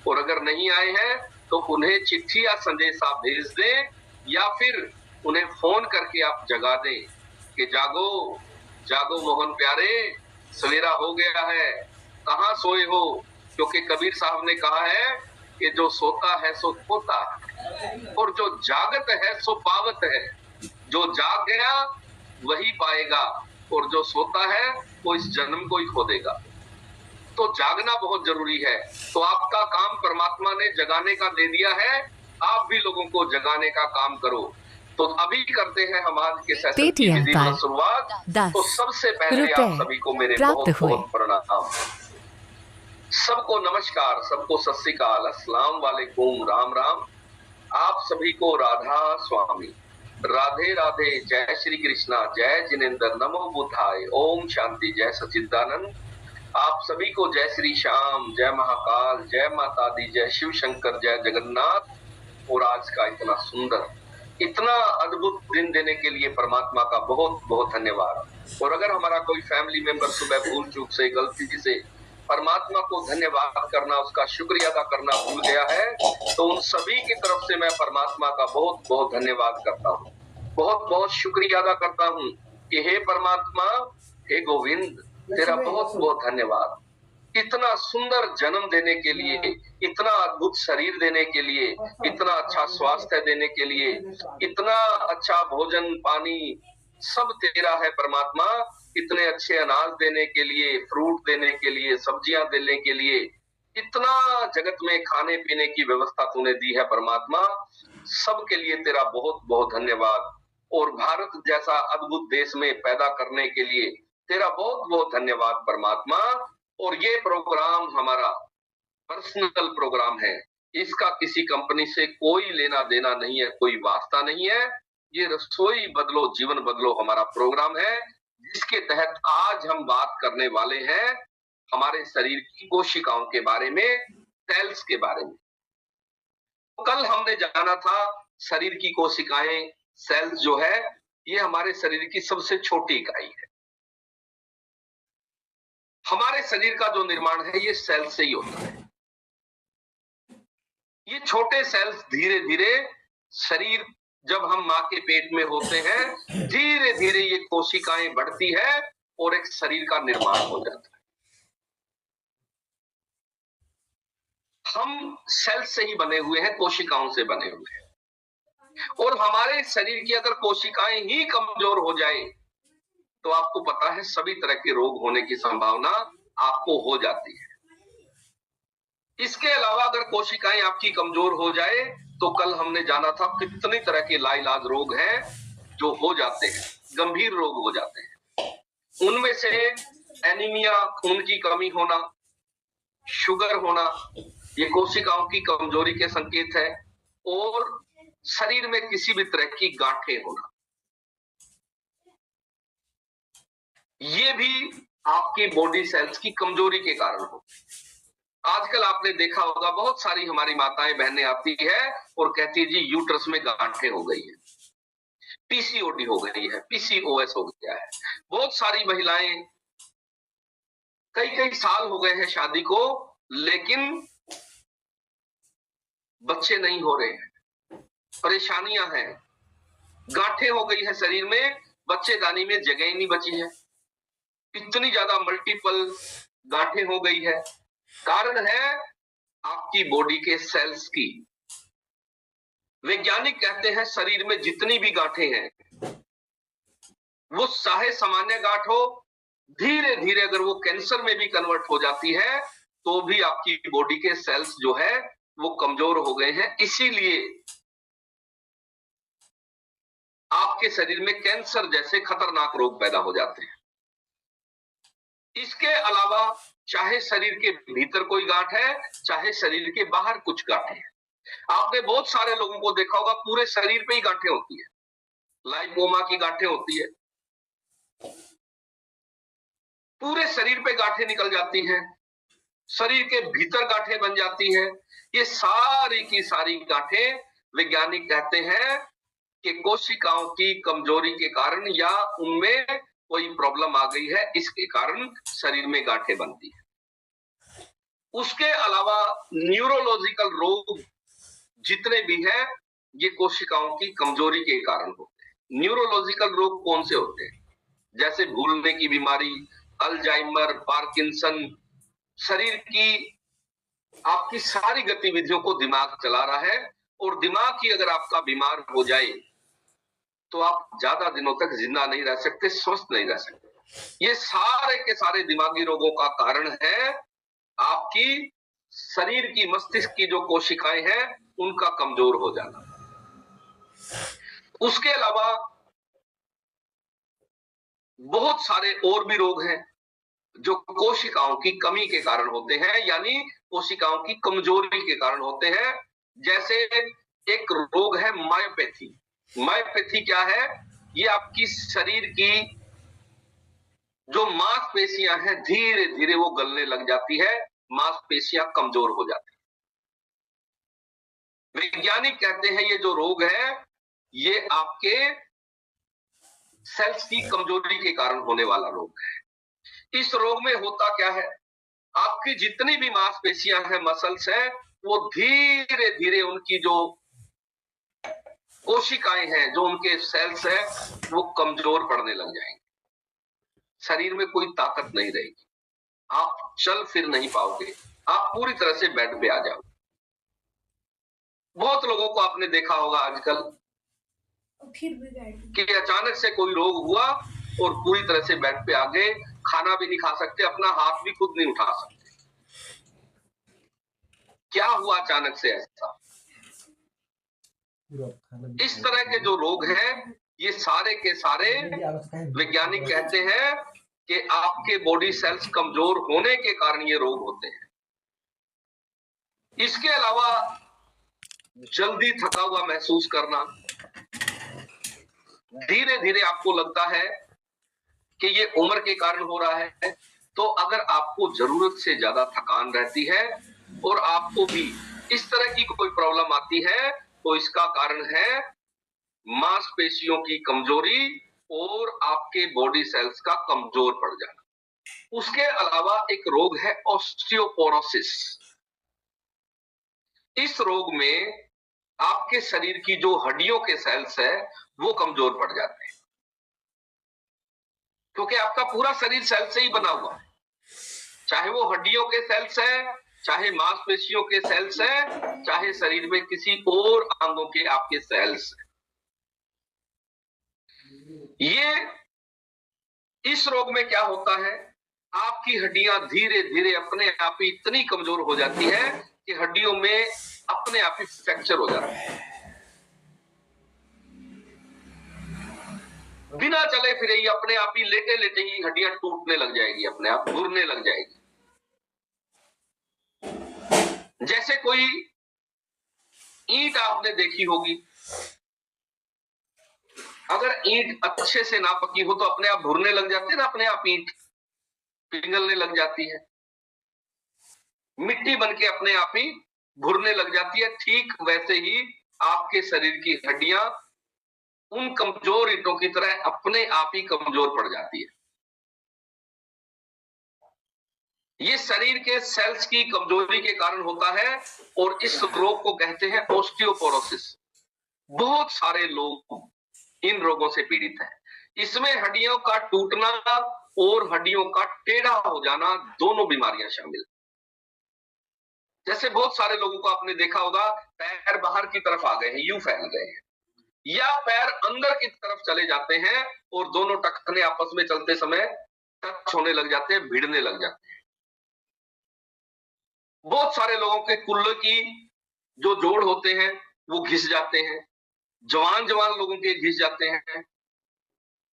और अगर नहीं आए हैं तो उन्हें चिट्ठी या संदेश आप भेज दें, या फिर उन्हें फोन करके आप जगा दें कि जागो जागो मोहन प्यारे, सवेरा हो गया है, कहाँ सोए हो। क्योंकि कबीर साहब ने कहा है कि जो सोता है सो खोता है, और जो जागत है सो पावत है। जो जाग गया वही पाएगा, और जो सोता है वो इस जन्म को ही खो देगा। तो जागना बहुत जरूरी है। तो आपका काम परमात्मा ने जगाने का दे दिया है, आप भी लोगों को जगाने का काम करो। तो अभी करते हैं हम आज के सेशन की विधिवत शुरुआत। तो सबसे पहले आप सभी को मेरे बहुत बहुत प्रणाम, सबको नमस्कार, सबको सत श्री अकाल, अस्सलाम वालेकुम, राम राम। आप सभी को राधा स्वामी, राधे राधे, जय श्री कृष्णा, जय जिनेन्द्र, नमो बुद्धाय, ओम शांति, जय सच्चिदानंद। आप सभी को जय श्री श्याम, जय महाकाल, जय माता दी, जय शिव शंकर, जय जगन्नाथ। और आज का इतना सुंदर, इतना अद्भुत दिन देने के लिए परमात्मा का बहुत बहुत धन्यवाद। और अगर हमारा कोई फैमिली मेंबर सुबह भूल चूक से, गलती से परमात्मा को धन्यवाद करना, उसका शुक्रिया अदा करना भूल गया है, तो उन सभी की तरफ से मैं परमात्मा का बहुत बहुत धन्यवाद करता हूँ। बहुत बहुत शुक्रिया अदा करता हूँ कि हे परमात्मा, हे गोविंद, तेरा बहुत बहुत धन्यवाद इतना सुंदर जन्म देने के लिए, इतना अद्भुत शरीर देने के लिए, इतना अच्छा स्वास्थ्य देने के लिए, इतना अच्छा भोजन पानी सब तेरा है परमात्मा। इतने अच्छे अनाज देने के लिए, फ्रूट देने के लिए, सब्जियां देने के लिए, इतना जगत में खाने पीने की व्यवस्था तूने दी है परमात्मा। सबके लिए तेरा बहुत बहुत धन्यवाद। और भारत जैसा अद्भुत देश में पैदा करने के लिए तेरा बहुत बहुत धन्यवाद परमात्मा। और ये प्रोग्राम हमारा पर्सनल प्रोग्राम है, इसका किसी कंपनी से कोई लेना देना नहीं है, कोई वास्ता नहीं है। ये रसोई बदलो जीवन बदलो हमारा प्रोग्राम है, जिसके तहत आज हम बात करने वाले हैं हमारे शरीर की कोशिकाओं के बारे में, सेल्स के बारे में। कल हमने जाना था शरीर की कोशिकाएं, सेल्स जो है ये हमारे शरीर की सबसे छोटी इकाई है। हमारे शरीर का जो निर्माण है ये सेल से ही होता है। ये छोटे सेल्स धीरे धीरे शरीर, जब हम मां के पेट में होते हैं, धीरे धीरे ये कोशिकाएं बढ़ती है और एक शरीर का निर्माण हो जाता है। हम सेल से ही बने हुए हैं, कोशिकाओं से बने हुए हैं। और हमारे शरीर की अगर कोशिकाएं ही कमजोर हो जाए तो आपको पता है सभी तरह के रोग होने की संभावना आपको हो जाती है। इसके अलावा अगर कोशिकाएं आपकी कमजोर हो जाए तो कल हमने जाना था कितनी तरह के लाइलाज रोग हैं जो हो जाते हैं, गंभीर रोग हो जाते हैं। उनमें से एनीमिया, खून की कमी होना, शुगर होना, ये कोशिकाओं की कमजोरी के संकेत है। और शरीर में किसी भी तरह की गांठें होना, ये भी आपकी बॉडी सेल्स की कमजोरी के कारण हो। आजकल आपने देखा होगा बहुत सारी हमारी माताएं बहनें आती है और कहती है जी यूट्रस में गांठें हो गई है, पीसीओडी हो गई है, पीसीओएस हो गया है। बहुत सारी महिलाएं, कई कई साल हो गए हैं शादी को, लेकिन बच्चे नहीं हो रहे हैं, परेशानियां हैं, गांठें हो गई है शरीर में, बच्चेदानी में जगह ही नहीं बची है, इतनी ज्यादा मल्टीपल गांठें हो गई है। कारण है आपकी बॉडी के सेल्स की। वैज्ञानिक कहते हैं शरीर में जितनी भी गांठें हैं वो चाहे सामान्य गांठ हो, धीरे धीरे अगर वो कैंसर में भी कन्वर्ट हो जाती है तो भी आपकी बॉडी के सेल्स जो है वो कमजोर हो गए हैं। इसीलिए आपके शरीर में कैंसर जैसे खतरनाक रोग पैदा हो जाते हैं। इसके अलावा चाहे शरीर के भीतर कोई गांठ है, चाहे शरीर के बाहर कुछ गांठें हैं। आपने बहुत सारे लोगों को देखा होगा पूरे शरीर पे ही गांठें होती है, लाइपोमा की गांठें होती है, पूरे शरीर पे गांठें निकल जाती हैं, शरीर के भीतर गांठें बन जाती हैं। ये सारी की सारी गांठें वैज्ञानिक कहते हैं कि कोशिकाओं की कमजोरी के कारण या उनमें कोई प्रॉब्लम आ गई है, इसके कारण शरीर में गांठें बनती है। उसके अलावा न्यूरोलॉजिकल रोग जितने भी हैं ये कोशिकाओं की कमजोरी के कारण होते हैं। न्यूरोलॉजिकल रोग कौन से होते हैं? जैसे भूलने की बीमारी, अल्जाइमर, पार्किंसन, शरीर की आपकी सारी गतिविधियों को दिमाग चला रहा है, और दिमाग ही अगर आपका बीमार हो जाए तो आप ज्यादा दिनों तक जिंदा नहीं रह सकते, स्वस्थ नहीं रह सकते। ये सारे के सारे दिमागी रोगों का कारण है आपकी शरीर की, मस्तिष्क की जो कोशिकाएं हैं उनका कमजोर हो जाना। उसके अलावा बहुत सारे और भी रोग हैं जो कोशिकाओं की कमी के कारण होते हैं, यानी कोशिकाओं की कमजोरी के कारण होते हैं। जैसे एक रोग है मायोपैथी। मायोपैथी क्या है? ये आपकी शरीर की जो मांसपेशियां हैं धीरे धीरे वो गलने लग जाती है, मांसपेशियां कमजोर हो जाती है। वैज्ञानिक कहते हैं ये जो रोग है ये आपके सेल्स की कमजोरी के कारण होने वाला रोग है। इस रोग में होता क्या है? आपकी जितनी भी मांसपेशियां हैं, मसल्स हैं, वो धीरे धीरे उनकी जो कोशिकाएं हैं, जो उनके सेल्स है, वो कमजोर पड़ने लग जाएंगे, शरीर में कोई ताकत नहीं रहेगी, आप चल फिर नहीं पाओगे, आप पूरी तरह से बेड पे आ जाओगे। बहुत लोगों को आपने देखा होगा आजकल कि अचानक से कोई रोग हुआ और पूरी तरह से बेड पे आ गए, खाना भी नहीं खा सकते, अपना हाथ भी खुद नहीं उठा सकते। क्या हुआ अचानक से ऐसा? इस तरह के जो रोग हैं, ये सारे के सारे वैज्ञानिक कहते हैं कि आपके बॉडी सेल्स कमजोर होने के कारण ये रोग होते हैं। इसके अलावा जल्दी थका हुआ महसूस करना, धीरे धीरे आपको लगता है कि ये उम्र के कारण हो रहा है। तो अगर आपको जरूरत से ज्यादा थकान रहती है और आपको भी इस तरह की कोई प्रॉब्लम आती है, तो इसका कारण है मांसपेशियों की कमजोरी और आपके बॉडी सेल्स का कमजोर पड़ जाना। उसके अलावा एक रोग है ऑस्टियोपोरोसिस। इस रोग में आपके शरीर की जो हड्डियों के सेल्स है, वो कमजोर पड़ जाते हैं, क्योंकि आपका पूरा शरीर सेल से ही बना हुआ है, चाहे वो हड्डियों के सेल्स है, चाहे मांसपेशियों के सेल्स है, चाहे शरीर में किसी और अंगों के आपके सेल्स है। ये इस रोग में क्या होता है, आपकी हड्डियां धीरे धीरे अपने आप ही इतनी कमजोर हो जाती है कि हड्डियों में अपने आप ही फ्रैक्चर हो जाता है। बिना चले फिरे ही अपने आप ही लेटे लेटे ही हड्डियां टूटने लग जाएगी, अपने आप घुरने लग जाएगी। जैसे कोई ईंट आपने देखी होगी, अगर ईंट अच्छे से ना पकी हो तो अपने आप घुरने लग जाती है ना, अपने आप ईंट पिघलने लग जाती है, मिट्टी बनके अपने आप ही घुरने लग जाती है। ठीक वैसे ही आपके शरीर की हड्डियां उन कमजोर ईंटों की तरह अपने आप ही कमजोर पड़ जाती है। ये शरीर के सेल्स की कमजोरी के कारण होता है और इस रोग को कहते हैं ऑस्टियोपोरोसिस। बहुत सारे लोग इन रोगों से पीड़ित हैं। इसमें हड्डियों का टूटना और हड्डियों का टेढ़ा हो जाना, दोनों बीमारियां शामिल। जैसे बहुत सारे लोगों को आपने देखा होगा, पैर बाहर की तरफ आ गए हैं, यूं फैल गए हैं, या पैर अंदर की तरफ चले जाते हैं और दोनों टखने आपस में चलते समय टच होने लग जाते हैं, भिड़ने लग जाते हैं। बहुत सारे लोगों के कुल्ले की जो जोड़ होते हैं वो घिस जाते हैं, जवान जवान लोगों के घिस जाते हैं,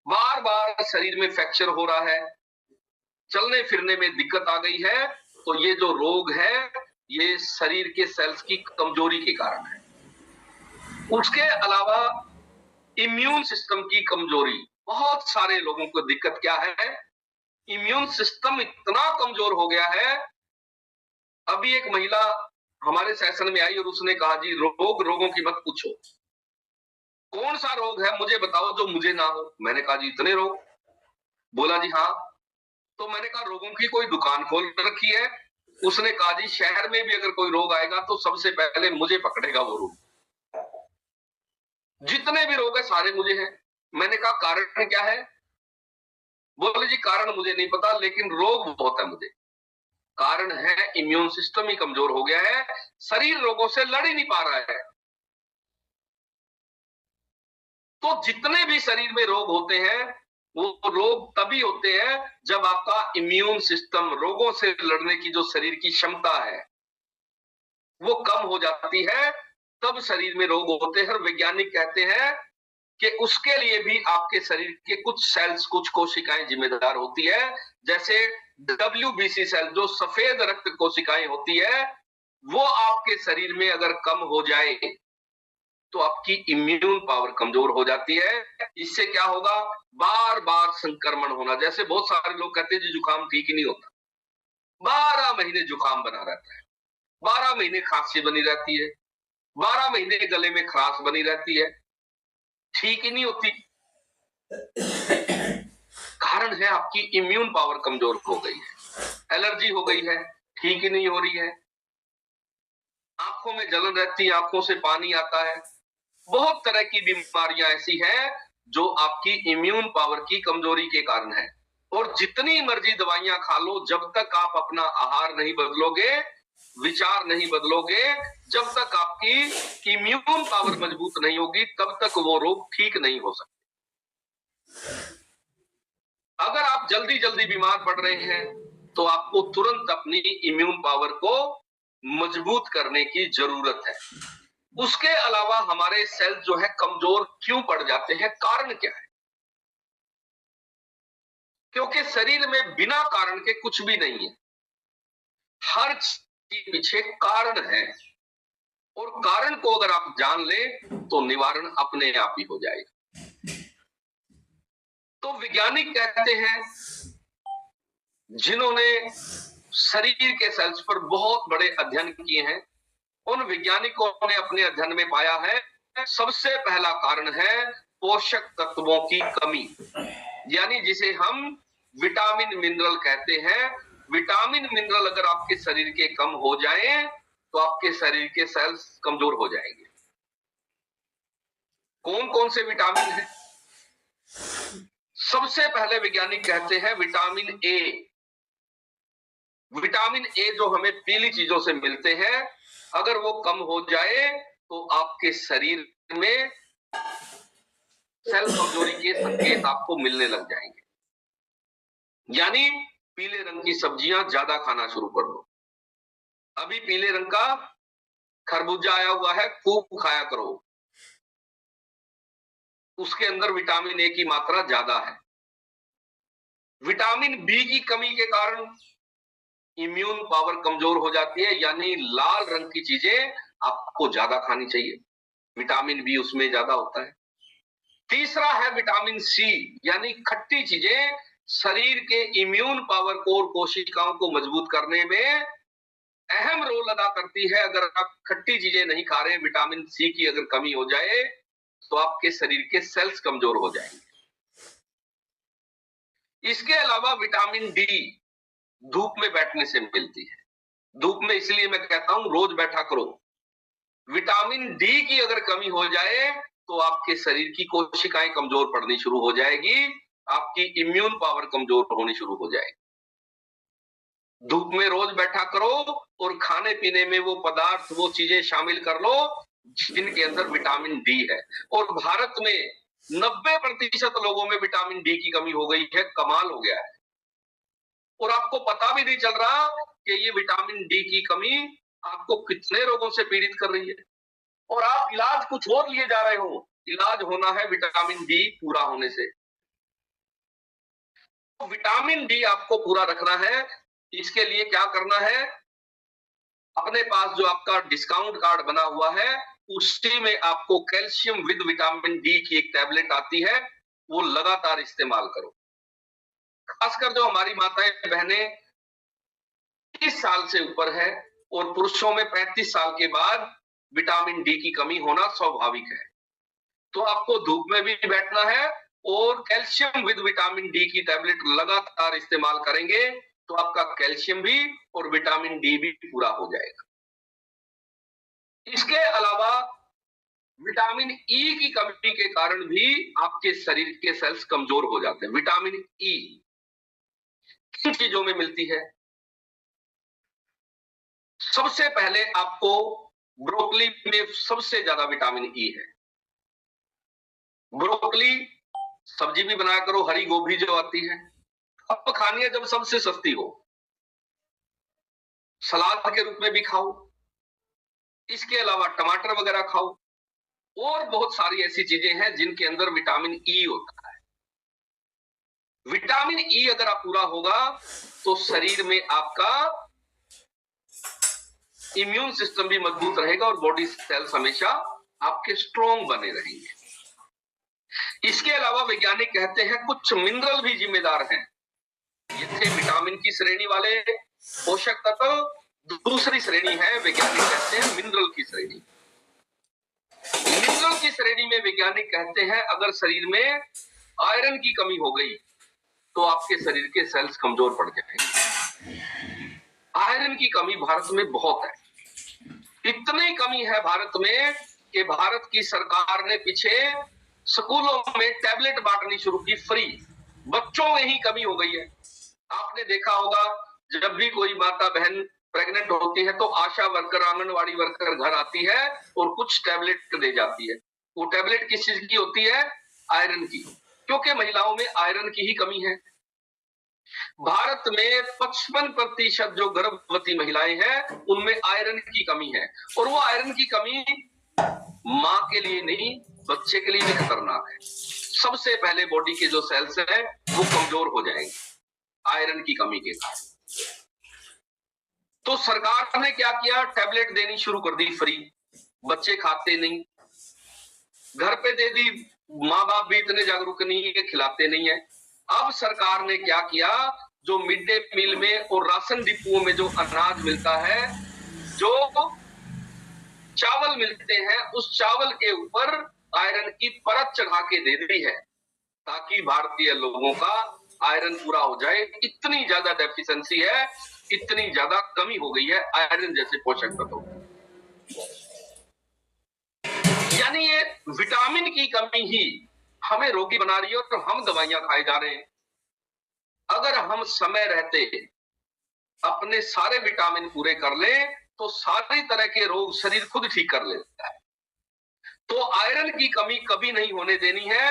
बार बार शरीर में फ्रैक्चर हो रहा है, चलने फिरने में दिक्कत आ गई है। तो ये जो रोग है, ये शरीर के सेल्स की कमजोरी के कारण है। उसके अलावा इम्यून सिस्टम की कमजोरी, बहुत सारे लोगों को दिक्कत क्या है, इम्यून सिस्टम इतना कमजोर हो गया है। अभी एक महिला हमारे सेशन में आई और उसने कहा, जी रोगों की मत पूछो, कौन सा रोग है मुझे बताओ जो मुझे ना हो। मैंने कहा, जी इतने रोग। बोला, जी हाँ। तो मैंने कहा, रोगों की कोई दुकान खोल रखी है? उसने कहा, जी शहर में भी अगर कोई रोग आएगा तो सबसे पहले मुझे पकड़ेगा वो रोग, जितने भी रोग है सारे मुझे हैं। मैंने कहा, कारण क्या है? बोले, जी कारण मुझे नहीं पता, लेकिन रोग बहुत है मुझे। कारण है इम्यून सिस्टम ही कमजोर हो गया है, शरीर रोगों से लड़ ही नहीं पा रहा है। तो जितने भी शरीर में रोग होते हैं, वो रोग तभी होते हैं जब आपका इम्यून सिस्टम, रोगों से लड़ने की जो शरीर की क्षमता है वो कम हो जाती है, तब शरीर में रोग होते हैं। और वैज्ञानिक कहते हैं कि उसके लिए भी आपके शरीर के कुछ सेल्स, कुछ कोशिकाएं जिम्मेदार होती है। जैसे WBC सेल, जो सफेद रक्त कोशिकाएं होती है, वो आपके शरीर में अगर कम हो जाए तो आपकी इम्यून पावर कमजोर हो जाती है। इससे क्या होगा, बार बार संक्रमण होना। जैसे बहुत सारे लोग कहते हैं, जी जुकाम ठीक ही नहीं होता, 12 महीने जुकाम बना रहता है, 12 महीने खांसी बनी रहती है, 12 महीने गले में खराश बनी रहती है, ठीक ही नहीं होती। कारण है आपकी इम्यून पावर कमजोर हो गई है। एलर्जी हो गई है, ठीक ही नहीं हो रही है। आंखों में जलन रहती है, आंखों से पानी आता है, बहुत तरह की बीमारियां ऐसी हैं जो आपकी इम्यून पावर की कमजोरी के कारण है। और जितनी मर्जी दवाइयां खा लो, जब तक आप अपना आहार नहीं बदलोगे, विचार नहीं बदलोगे, जब तक आपकी इम्यून पावर मजबूत नहीं होगी, तब तक वो रोग ठीक नहीं हो सकते। अगर आप जल्दी जल्दी बीमार पड़ रहे हैं तो आपको तुरंत अपनी इम्यून पावर को मजबूत करने की जरूरत है। उसके अलावा हमारे सेल जो है कमजोर क्यों पड़ जाते हैं, कारण क्या है? क्योंकि शरीर में बिना कारण के कुछ भी नहीं है। हर चीज के पीछे कारण है, और कारण को अगर आप जान ले तो निवारण अपने आप ही हो जाएगा। तो वैज्ञानिक कहते हैं, जिन्होंने शरीर के सेल्स पर बहुत बड़े अध्ययन किए हैं, उन वैज्ञानिकों ने अपने अध्ययन में पाया है, सबसे पहला कारण है पोषक तत्वों की कमी, यानी जिसे हम विटामिन मिनरल कहते हैं। विटामिन मिनरल अगर आपके शरीर के कम हो जाए तो आपके शरीर के सेल्स कमजोर हो जाएंगे। कौन कौन से विटामिन हैं? सबसे पहले वैज्ञानिक कहते हैं विटामिन ए। विटामिन ए जो हमें पीली चीजों से मिलते हैं, अगर वो कम हो जाए तो आपके शरीर में सेल कमजोरी के संकेत आपको मिलने लग जाएंगे। यानी पीले रंग की सब्जियां ज्यादा खाना शुरू कर दो। अभी पीले रंग का खरबूजा आया हुआ है, खूब खाया करो, उसके अंदर विटामिन ए की मात्रा ज्यादा है। विटामिन बी की कमी के कारण इम्यून पावर कमजोर हो जाती है, यानी लाल रंग की चीजें आपको ज्यादा खानी चाहिए, विटामिन बी उसमें ज्यादा होता है। तीसरा है विटामिन सी, यानी खट्टी चीजें शरीर के इम्यून पावर को और कोशिकाओं को मजबूत करने में अहम रोल अदा करती है। अगर आप खट्टी चीजें नहीं खा रहे हैं, विटामिन सी की अगर कमी हो जाए तो आपके शरीर के सेल्स कमजोर हो जाएंगे। इसके अलावा विटामिन डी धूप में बैठने से मिलती है। धूप में इसलिए मैं कहता हूं रोज बैठा करो। विटामिन डी की अगर कमी हो जाए तो आपके शरीर की कोशिकाएं कमजोर पड़नी शुरू हो जाएगी, आपकी इम्यून पावर कमजोर होनी शुरू हो जाएगी। धूप में रोज बैठा करो और खाने पीने में वो पदार्थ, वो चीजें शामिल कर लो जिनके अंदर विटामिन डी है। और भारत में 90% लोगों में विटामिन डी की कमी हो गई है, कमाल हो गया है। और आपको पता भी नहीं चल रहा कि ये विटामिन डी की कमी आपको कितने रोगों से पीड़ित कर रही है, और आप इलाज कुछ और लिए जा रहे हो। इलाज होना है विटामिन डी पूरा होने से। तो विटामिन डी आपको पूरा रखना है। इसके लिए क्या करना है? अपने पास जो आपका डिस्काउंट कार्ड बना हुआ है, उसी में आपको कैल्शियम विद विटामिन डी की एक टैबलेट आती है, वो लगातार इस्तेमाल करो। खासकर जो हमारी माताएं बहनें 30 साल से ऊपर है और पुरुषों में 35 साल के बाद विटामिन डी की कमी होना स्वाभाविक है, तो आपको धूप में भी बैठना है और कैल्शियम विद विटामिन डी की टैबलेट लगातार इस्तेमाल करेंगे तो आपका कैल्शियम भी और विटामिन डी भी पूरा हो जाएगा। इसके अलावा विटामिन ई की कमी के कारण भी आपके शरीर के सेल्स कमजोर हो जाते हैं। विटामिन ई किन चीजों में मिलती है? सबसे पहले आपको ब्रोकली में सबसे ज्यादा विटामिन ई है। ब्रोकली सब्जी भी बनाया करो, हरी गोभी जो आती है अब खानी है जब सबसे सस्ती हो, सलाद के रूप में भी खाओ। इसके अलावा टमाटर वगैरह खाओ, और बहुत सारी ऐसी चीजें हैं जिनके अंदर विटामिन ई होता है। विटामिन ई अगर आप पूरा होगा तो शरीर में आपका इम्यून सिस्टम भी मजबूत रहेगा और बॉडी सेल्स हमेशा आपके स्ट्रॉन्ग बने रहेंगे। इसके अलावा वैज्ञानिक कहते हैं कुछ मिनरल भी जिम्मेदार हैं। ये थे विटामिन की श्रेणी वाले पोषक तत्व। दूसरी श्रेणी है, वैज्ञानिक कहते हैं मिनरल की श्रेणी। मिनरल की श्रेणी में वैज्ञानिक कहते हैं अगर शरीर में आयरन की कमी हो गई तो आपके शरीर के सेल्स कमजोर पड़ जाएंगे। आयरन की कमी भारत में बहुत है, इतनी कमी है भारत में कि भारत की सरकार ने पीछे स्कूलों में टैबलेट बांटनी शुरू की फ्री। बच्चों में ही कमी हो गई है। आपने देखा होगा जब भी कोई माता बहन प्रेग्नेंट होती है तो आशा वर्कर, आंगनवाड़ी वर्कर घर आती है और कुछ टैबलेट दे जाती है। वो टैबलेट किस चीज की होती है? आयरन की, क्योंकि महिलाओं में आयरन की ही कमी है। भारत में 55% जो गर्भवती महिलाएं हैं उनमें आयरन की कमी है, और वो आयरन की कमी मां के लिए नहीं, बच्चे के लिए भी खतरनाक है। सबसे पहले बॉडी के जो सेल्स हैं वो कमजोर हो जाएंगे आयरन की कमी के कारण। तो सरकार ने क्या किया? टैबलेट देनी शुरू कर दी फ्री। बच्चे खाते नहीं, घर पे दे दी, माँ बाप भी इतने जागरूक नहीं है, खिलाते नहीं है। अब सरकार ने क्या किया? जो मिड डे मील में और राशन डिपुओं में जो अनाज मिलता है, जो चावल मिलते हैं, उस चावल के ऊपर आयरन की परत चढ़ा के दे दी है, ताकि भारतीय लोगों का आयरन पूरा हो जाए। इतनी ज्यादा डेफिशिएंसी है, इतनी ज्यादा कमी हो गई है आयरन जैसे पोषक तत्वों। यानी ये विटामिन की कमी ही हमें रोगी बना रही है और हम दवाइयां खाए जा रहे हैं। अगर हम समय रहते अपने सारे विटामिन पूरे कर लें तो सारी तरह के रोग शरीर खुद ठीक कर लेता है। तो आयरन की कमी कभी नहीं होने देनी है।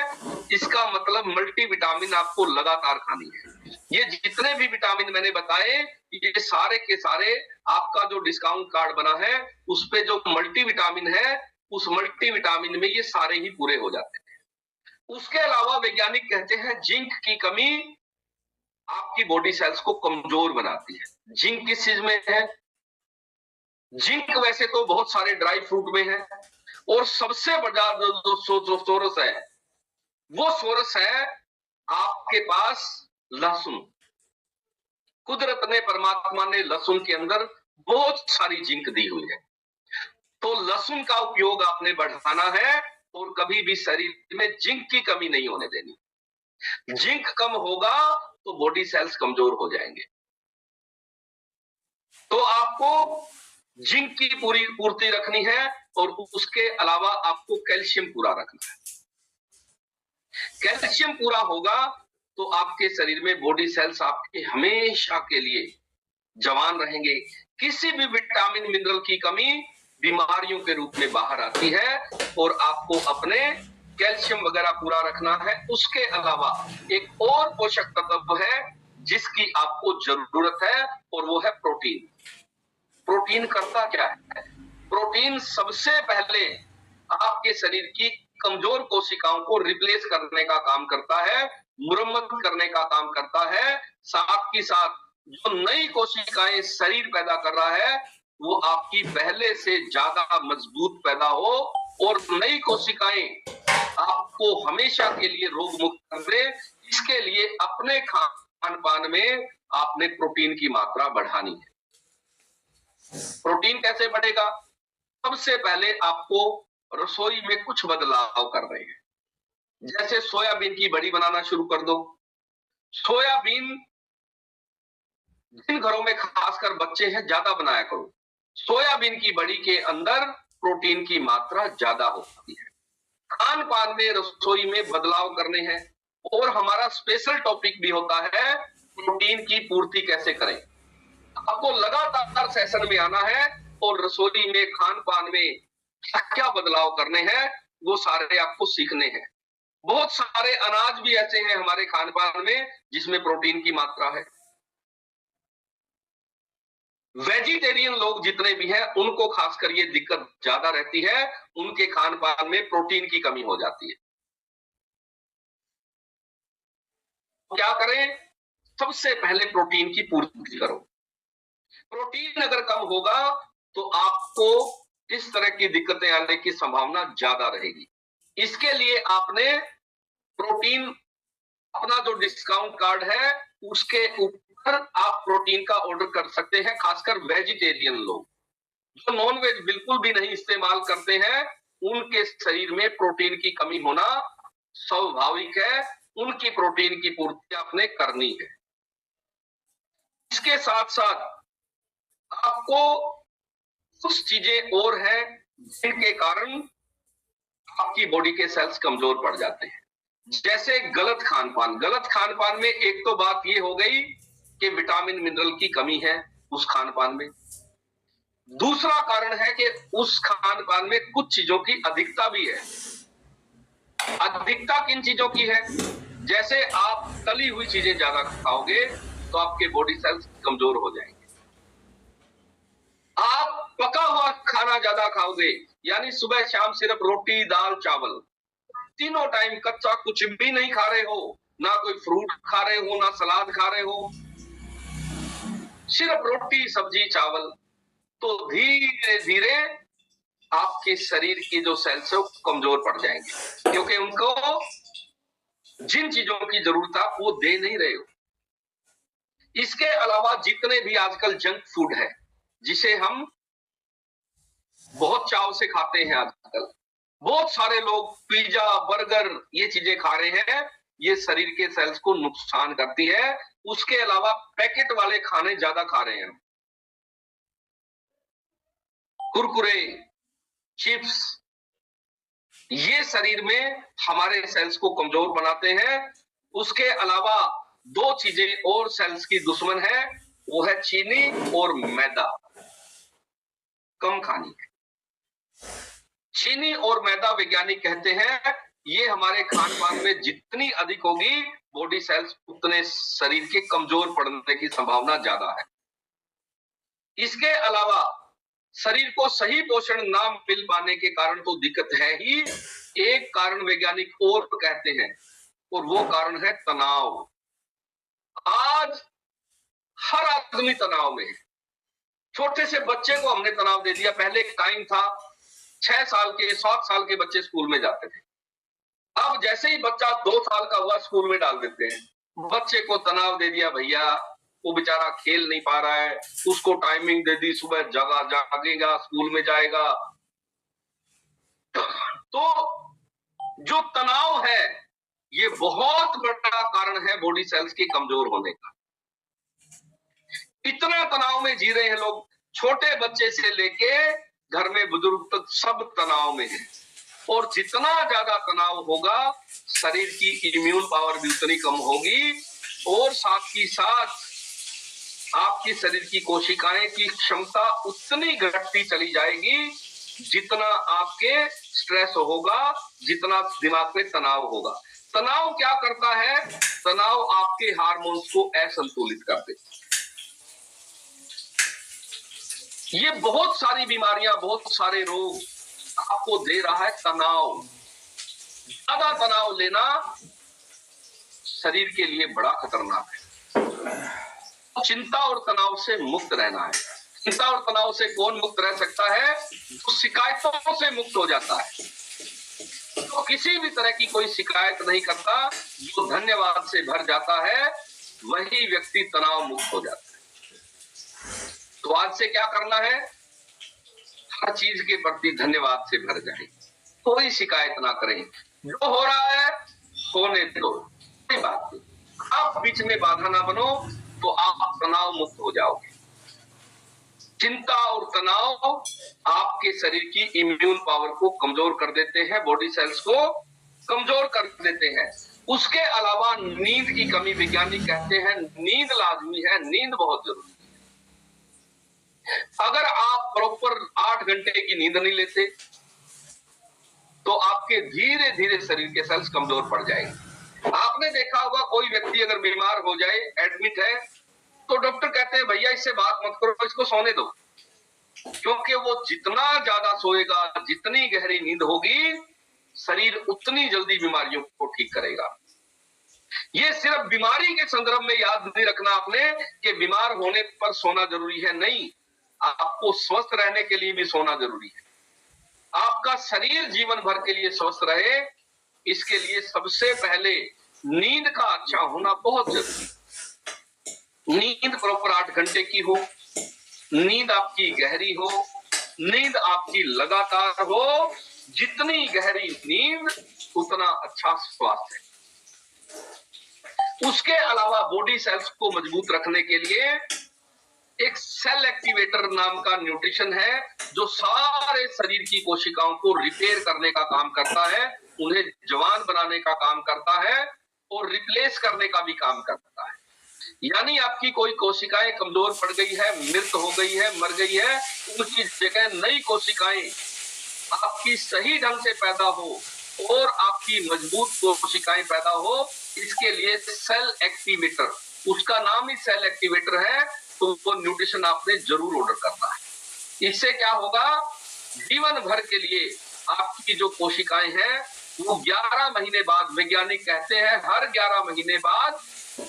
इसका मतलब मल्टीविटामिन आपको लगातार खानी है। ये जितने भी विटामिन मैंने बताए, ये सारे के सारे आपका जो डिस्काउंट कार्ड बना है उस पे जो मल्टीविटामिन है, उस मल्टीविटामिन में ये सारे ही पूरे हो जाते हैं। उसके अलावा वैज्ञानिक कहते हैं जिंक की कमी आपकी बॉडी सेल्स को कमजोर बनाती है। जिंक किस चीज में है? जिंक वैसे तो बहुत सारे ड्राई फ्रूट में है, और सबसे बड़ा जो सोर्स है वो सोर्स है आपके पास लहसुन। कुदरत ने, परमात्मा ने लहसुन के अंदर बहुत सारी जिंक दी हुई है। तो लहसुन का उपयोग आपने बढ़ाना है और कभी भी शरीर में जिंक की कमी नहीं होने देनी। जिंक कम होगा तो बॉडी सेल्स कमजोर हो जाएंगे। तो आपको जिंक की पूरी पूर्ति रखनी है और उसके अलावा आपको कैल्शियम पूरा रखना है। कैल्शियम पूरा होगा तो आपके शरीर में बॉडी सेल्स आपके हमेशा के लिए जवान रहेंगे। किसी भी विटामिन मिनरल की कमी बीमारियों के रूप में बाहर आती है, और आपको अपने कैल्शियम वगैरह पूरा रखना है। उसके अलावा एक और पोषक तत्व है जिसकी आपको जरूरत है, और वो है प्रोटीन। प्रोटीन करता क्या है? प्रोटीन सबसे पहले आपके शरीर की कमजोर कोशिकाओं को रिप्लेस करने का काम करता है, मुरम्मत करने का काम करता है। साथ ही साथ जो नई कोशिकाएं शरीर पैदा कर रहा है वो आपकी पहले से ज्यादा मजबूत पैदा हो, और नई कोशिकाएं आपको हमेशा के लिए रोग मुक्त कर दे। इसके लिए अपने खान पान में आपने प्रोटीन की मात्रा बढ़ानी है। प्रोटीन कैसे बढ़ेगा? सबसे पहले आपको रसोई में कुछ बदलाव कर रहे हैं। जैसे सोयाबीन की बड़ी बनाना शुरू कर दो। सोयाबीन जिन घरों में खासकर बच्चे हैं ज्यादा बनाया करो। सोयाबीन की बड़ी के अंदर प्रोटीन की मात्रा ज्यादा होती है। खान पान में, रसोई में बदलाव करने हैं। और हमारा स्पेशल टॉपिक भी होता है प्रोटीन की पूर्ति कैसे करें। आपको लगातार सेशन में आना है और रसोई में, खान पान में क्या बदलाव करने हैं वो सारे आपको सीखने हैं। बहुत सारे अनाज भी ऐसे हैं हमारे खान पान में जिसमें प्रोटीन की मात्रा है। वेजिटेरियन लोग जितने भी हैं उनको खासकर ये दिक्कत ज्यादा रहती है, उनके खान पान में प्रोटीन की कमी हो जाती है। क्या करें? सबसे पहले प्रोटीन की पूर्ति करो। प्रोटीन अगर कम होगा तो आपको इस तरह की दिक्कतें आने की संभावना ज्यादा रहेगी। इसके लिए आपने प्रोटीन, अपना जो डिस्काउंट कार्ड है उसके ऊपर आप प्रोटीन का ऑर्डर कर सकते हैं। खासकर वेजिटेरियन लोग जो नॉन वेज बिल्कुल भी नहीं इस्तेमाल करते हैं, उनके शरीर में प्रोटीन की कमी होना स्वाभाविक है। उनकी प्रोटीन की पूर्ति आपने करनी है। इसके साथ साथ आपको कुछ चीजें और हैं जिनके कारण आपकी बॉडी के सेल्स कमजोर पड़ जाते हैं। जैसे गलत खान पान में एक तो बात ये हो गई कि विटामिन मिनरल की कमी है उस खान पान में। दूसरा कारण है कि उस खान पान में कुछ चीजों की अधिकता भी है। अधिकता किन चीजों की है? जैसे आप तली हुई चीजें ज्यादा खाओगे तो आपके बॉडी सेल्स कमजोर हो जाएंगे। आप पका हुआ खाना ज्यादा खाओगे, यानी सुबह शाम सिर्फ रोटी दाल चावल, तीनों टाइम कच्चा कुछ भी नहीं खा रहे हो, ना कोई फ्रूट खा रहे हो, ना सलाद खा रहे हो, सिर्फ रोटी सब्जी चावल, तो धीरे धीरे आपके शरीर की जो सेल्स है वो कमजोर पड़ जाएंगे, क्योंकि उनको जिन चीजों की जरूरत है वो दे नहीं रहे हो। इसके अलावा जितने भी आजकल जंक फूड है, जिसे हम बहुत चाव से खाते हैं, आजकल बहुत सारे लोग पिज्जा बर्गर ये चीजें खा रहे हैं, ये शरीर के सेल्स को नुकसान करती है। उसके अलावा पैकेट वाले खाने ज्यादा खा रहे हैं, कुरकुरे चिप्स, ये शरीर में हमारे सेल्स को कमजोर बनाते हैं। उसके अलावा दो चीजें और सेल्स की दुश्मन है, वो है चीनी और मैदा। कम खानी है। चीनी और मैदा वैज्ञानिक कहते हैं ये हमारे खान पान में जितनी अधिक होगी बॉडी सेल्स उतने शरीर के कमजोर पड़ने की संभावना ज्यादा है। इसके अलावा शरीर को सही पोषण ना मिल पाने के कारण तो दिक्कत है ही, एक कारण वैज्ञानिक और कहते हैं, और वो कारण है तनाव। आज हर आदमी तनाव में है। छोटे से बच्चे को हमने तनाव दे दिया। पहले एक टाइम था 6 साल के 7 साल के बच्चे स्कूल में जाते थे, अब जैसे ही बच्चा 2 साल का हुआ स्कूल में डाल देते हैं। बच्चे को तनाव दे दिया भैया, वो बेचारा खेल नहीं पा रहा है, उसको टाइमिंग दे दी, सुबह जागेगा स्कूल में जाएगा। तो जो तनाव है ये बहुत बड़ा कारण है बॉडी सेल्स के कमजोर होने का। इतना तनाव में जी रहे हैं लोग, छोटे बच्चे से लेके घर में बुजुर्ग तक सब तनाव में है। और जितना ज्यादा तनाव होगा शरीर की इम्यून पावर भी उतनी कम होगी, और साथ ही साथ आपके शरीर की कोशिकाएं की क्षमता उतनी घटती चली जाएगी जितना आपके स्ट्रेस होगा, जितना दिमाग पे तनाव होगा। तनाव क्या करता है? तनाव आपके हार्मोन्स को असंतुलित कर देता है। ये बहुत सारी बीमारियां, बहुत सारे रोग आपको दे रहा है तनाव। ज्यादा तनाव लेना शरीर के लिए बड़ा खतरनाक है। चिंता और तनाव से मुक्त रहना है। चिंता और तनाव से कौन मुक्त रह सकता है? जो शिकायतों से मुक्त हो जाता है, तो किसी भी तरह की कोई शिकायत नहीं करता, जो धन्यवाद से भर जाता है, वही व्यक्ति तनाव मुक्त हो जाता है। तो आज से क्या करना है? हर चीज के प्रति धन्यवाद से भर जाए, कोई शिकायत ना करें। जो हो रहा है होने दो, कोई बात नहीं। आप बीच में बाधा ना बनो, तो आप तनाव मुक्त हो जाओगे। चिंता और तनाव आपके शरीर की इम्यून पावर को कमजोर कर देते हैं, बॉडी सेल्स को कमजोर कर देते हैं। उसके अलावा नींद की कमी, वैज्ञानिक कहते हैं नींद लाजमी है, नींद बहुत जरूरी है। अगर आप प्रॉपर 8 घंटे की नींद नहीं लेते तो आपके धीरे धीरे शरीर के सेल्स कमजोर पड़ जाएंगे। आपने देखा होगा कोई व्यक्ति अगर बीमार हो जाए, एडमिट है, तो डॉक्टर कहते हैं भैया इससे बात मत करो, इसको सोने दो, क्योंकि वो जितना ज्यादा सोएगा, जितनी गहरी नींद होगी, शरीर उतनी जल्दी बीमारियों को ठीक करेगा। ये सिर्फ बीमारी के संदर्भ में याद नहीं रखना आपने कि बीमार होने पर सोना जरूरी है, नहीं, आपको स्वस्थ रहने के लिए भी सोना जरूरी है। आपका शरीर जीवन भर के लिए स्वस्थ रहे, इसके लिए सबसे पहले नींद का अच्छा होना बहुत जरूरी है। नींद प्रॉपर 8 घंटे की हो, नींद आपकी गहरी हो, नींद आपकी लगातार हो। जितनी गहरी नींद उतना अच्छा स्वास्थ्य है। उसके अलावा बॉडी सेल्स को मजबूत रखने के लिए एक सेल एक्टिवेटर नाम का न्यूट्रिशन है जो सारे शरीर की कोशिकाओं को रिपेयर करने का काम करता है, उन्हें जवान बनाने का काम करता है और रिप्लेस करने का भी काम करता है। यानी आपकी कोई कोशिकाएं कमजोर पड़ गई है, मृत हो गई है, मर गई है, उनकी जगह नई कोशिकाएं आपकी सही ढंग से पैदा हो और आपकी मजबूत कोशिकाएं पैदा हो, इसके लिए सेल एक्टिवेटर, उसका नाम ही सेल एक्टिवेटर है, तो वो न्यूट्रिशन आपने जरूर ऑर्डर करना है। इससे क्या होगा, जीवन भर के लिए आपकी जो कोशिकाएं हैं वो 11 महीने बाद, वैज्ञानिक कहते हैं हर 11 महीने बाद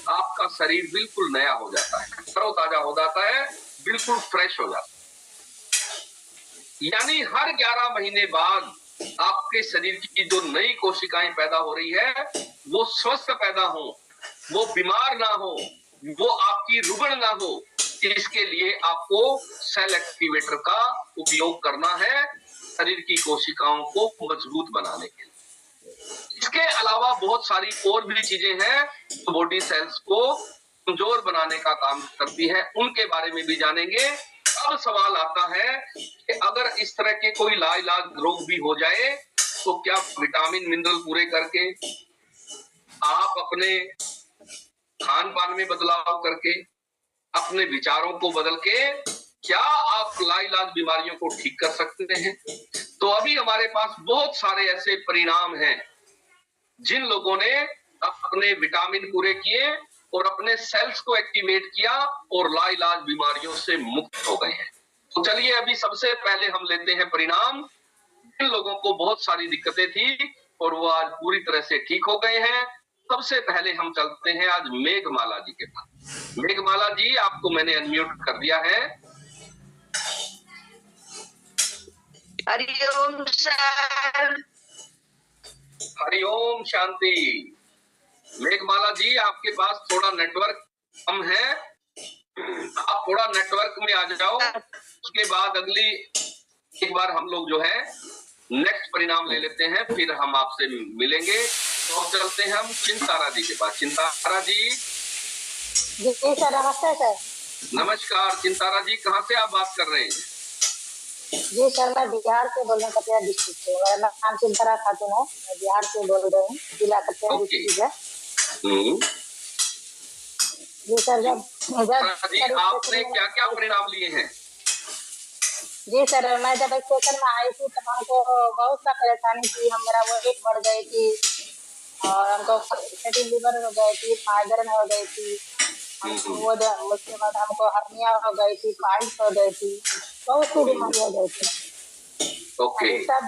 आपका शरीर बिल्कुल नया हो जाता है, तरोताजा हो जाता है, बिल्कुल फ्रेश हो जाता है। यानी हर 11 महीने बाद आपके शरीर की जो नई कोशिकाएं पैदा हो रही है वो स्वस्थ पैदा हो, वो बीमार ना हो, वो आपकी रुग्ण ना हो, इसके लिए आपको सेल एक्टिवेटर का उपयोग करना है शरीर की कोशिकाओं को मजबूत बनाने के लिए। इसके अलावा बहुत सारी और भी चीजें हैं जो बॉडी सेल्स को कमजोर बनाने का काम करती है, उनके बारे में भी जानेंगे। अब सवाल आता है कि अगर इस तरह के कोई लाइलाज रोग भी हो जाए तो क्या विटामिन मिनरल पूरे करके, आप अपने खान पान में बदलाव करके, अपने विचारों को बदल के क्या आप लाइलाज बीमारियों को ठीक कर सकते हैं? तो अभी हमारे पास बहुत सारे ऐसे परिणाम हैं जिन लोगों ने अपने विटामिन पूरे किए और अपने सेल्स को एक्टिवेट किया और लाइलाज बीमारियों से मुक्त हो गए हैं। तो चलिए अभी सबसे पहले हम लेते हैं परिणाम। जिन लोगों को बहुत सारी दिक्कतें थी और वो आज पूरी तरह से ठीक हो गए हैं, सबसे पहले हम चलते हैं आज मेघमाला जी के पास। मेघमाला जी, आपको मैंने अनम्यूट कर दिया है। हरिओम सर। हरिओम शांति। मेघमाला जी, आपके पास थोड़ा नेटवर्क कम है, आप थोड़ा नेटवर्क में आ जाओ, उसके बाद अगली एक बार हम लोग जो है नेक्स्ट परिणाम ले लेते हैं, फिर हम आपसे मिलेंगे। तो अब चलते हैं हम चिंतारा जी के पास। चिंतारा जी। जी सर, नमस्ते सर। नमस्कार चिंतारा जी, कहाँ से आप बात कर रहे हैं? जी सर, मैं बिहार से बोल रहा हूँ, कटिहार डिस्ट्रिक्ट से। मेरा नाम चिंतारा खातून है, मैं बिहार से बोल रही हूँ, जिला कटिहार डिस्ट्रिक्ट है। जी सर, जी आपने क्या क्या परिणाम लिए हैं? जी सर, मैं जब स्टेशन में आई थी तब हमको बहुत सा परेशानी थी, मेरा वेट बढ़ गई थी और हमको फैटी लिवर हो गई थी, माइग्रेन हो गई थी, वो उसके बाद हमको हर्निया हो गई थी, पाइल्स हो गई थी, बहुत सी बीमारी हो गई थी। ओके। सब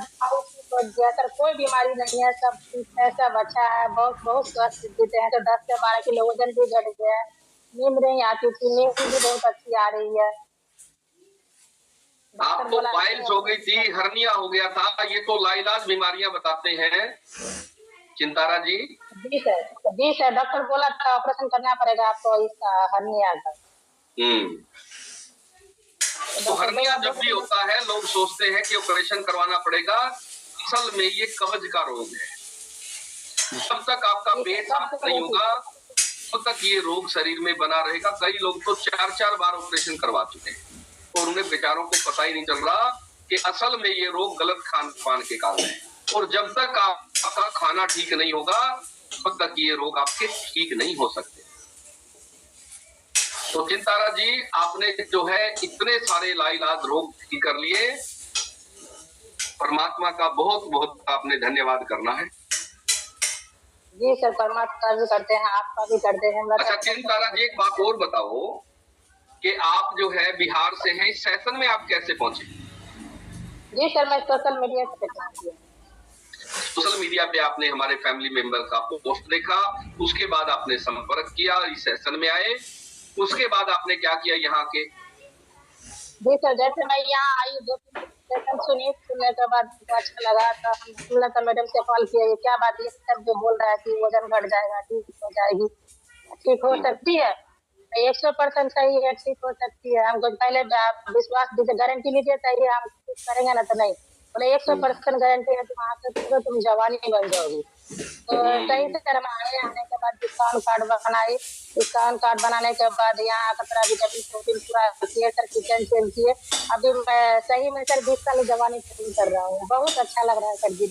सर कोई बीमारी नहीं है, सब ठीक है, सब अच्छा है, बहुत स्वस्थ देते हैं। तो 10 से 12 किलो वजन भी घट गया है, नींद नहीं आती थी, नींद भी बहुत अच्छी आ रही है। आपको पाइल्स हो गई थी, हर्निया हो गया था, ये तो लाइलाज बीमारियां बताते हैं चिंतारा जी। जी सर, डॉक्टर बोला था ऑपरेशन करना पड़ेगा आपको इस हर्निया का। तो हर्निया जब भी होता है लोग सोचते हैं कि ऑपरेशन करवाना पड़ेगा, असल में ये कब्ज का रोग है। जब तक आपका पेट साफ नहीं होगा तब तक ये रोग शरीर में बना रहेगा। कई लोग तो 4-4 बार ऑपरेशन करवा चुके हैं और उन्हें बेचारों को पता ही नहीं चल रहा कि असल में ये रोग गलत खान पान के कारण है। और जब तक आपका खाना ठीक नहीं होगा तब तक ये रोग आपके ठीक नहीं हो सकते। तो चिंतारा जी, आपने जो है इतने सारे लाइलाज रोग ठीक कर लिए, परमात्मा का बहुत बहुत आपने धन्यवाद करना है। जी सर, परमात्मा का भी करते हैं, आपका भी करते हैं। अच्छा चिंतारा जी, एक बात और बताओ कि आप जो है बिहार से हैं, इस सेशन में आप कैसे पहुंचे? जी सर, मैं सोशल मीडिया से पहुंची। सोशल मीडिया पे आपने हमारे फैमिली मेंबर का पोस्ट देखा, उसके बाद आपने संपर्क किया, इस सेशन में आए, उसके बाद आपने क्या किया यहाँ के? जी सर, जैसे मैं यहाँ आई 2-3 सेशन सुनने के बाद अच्छा लगा, तो हमने तो मैडम से कॉल किया, ये क्या बात है, सब जो बोल रहा है कि वजन घट जाएगा, ठीक हो जाएगी, ठीक हो सकती है, 100% सही है, ठीक हो सकती है। हमको पहले विश्वास दीजिए, गारंटी लीजिए, सही है हम करेंगे ना तो नहीं। बोले 100% गारंटी है, तुम आकर तुम जवानी बन जाओगी। तो सही से सर हम आने के बाद डिस्काउंट कार्ड बनाई। डिस्काउंट कार्ड बनाने के बाद यहाँ आकर सर विटामिन प्रोटीन पूरा किए सर, किचन चेंज किए। अभी मैं सही में सर 20 साल जवानी फील कर रहा हूँ। बहुत अच्छा लग रहा है सर जी।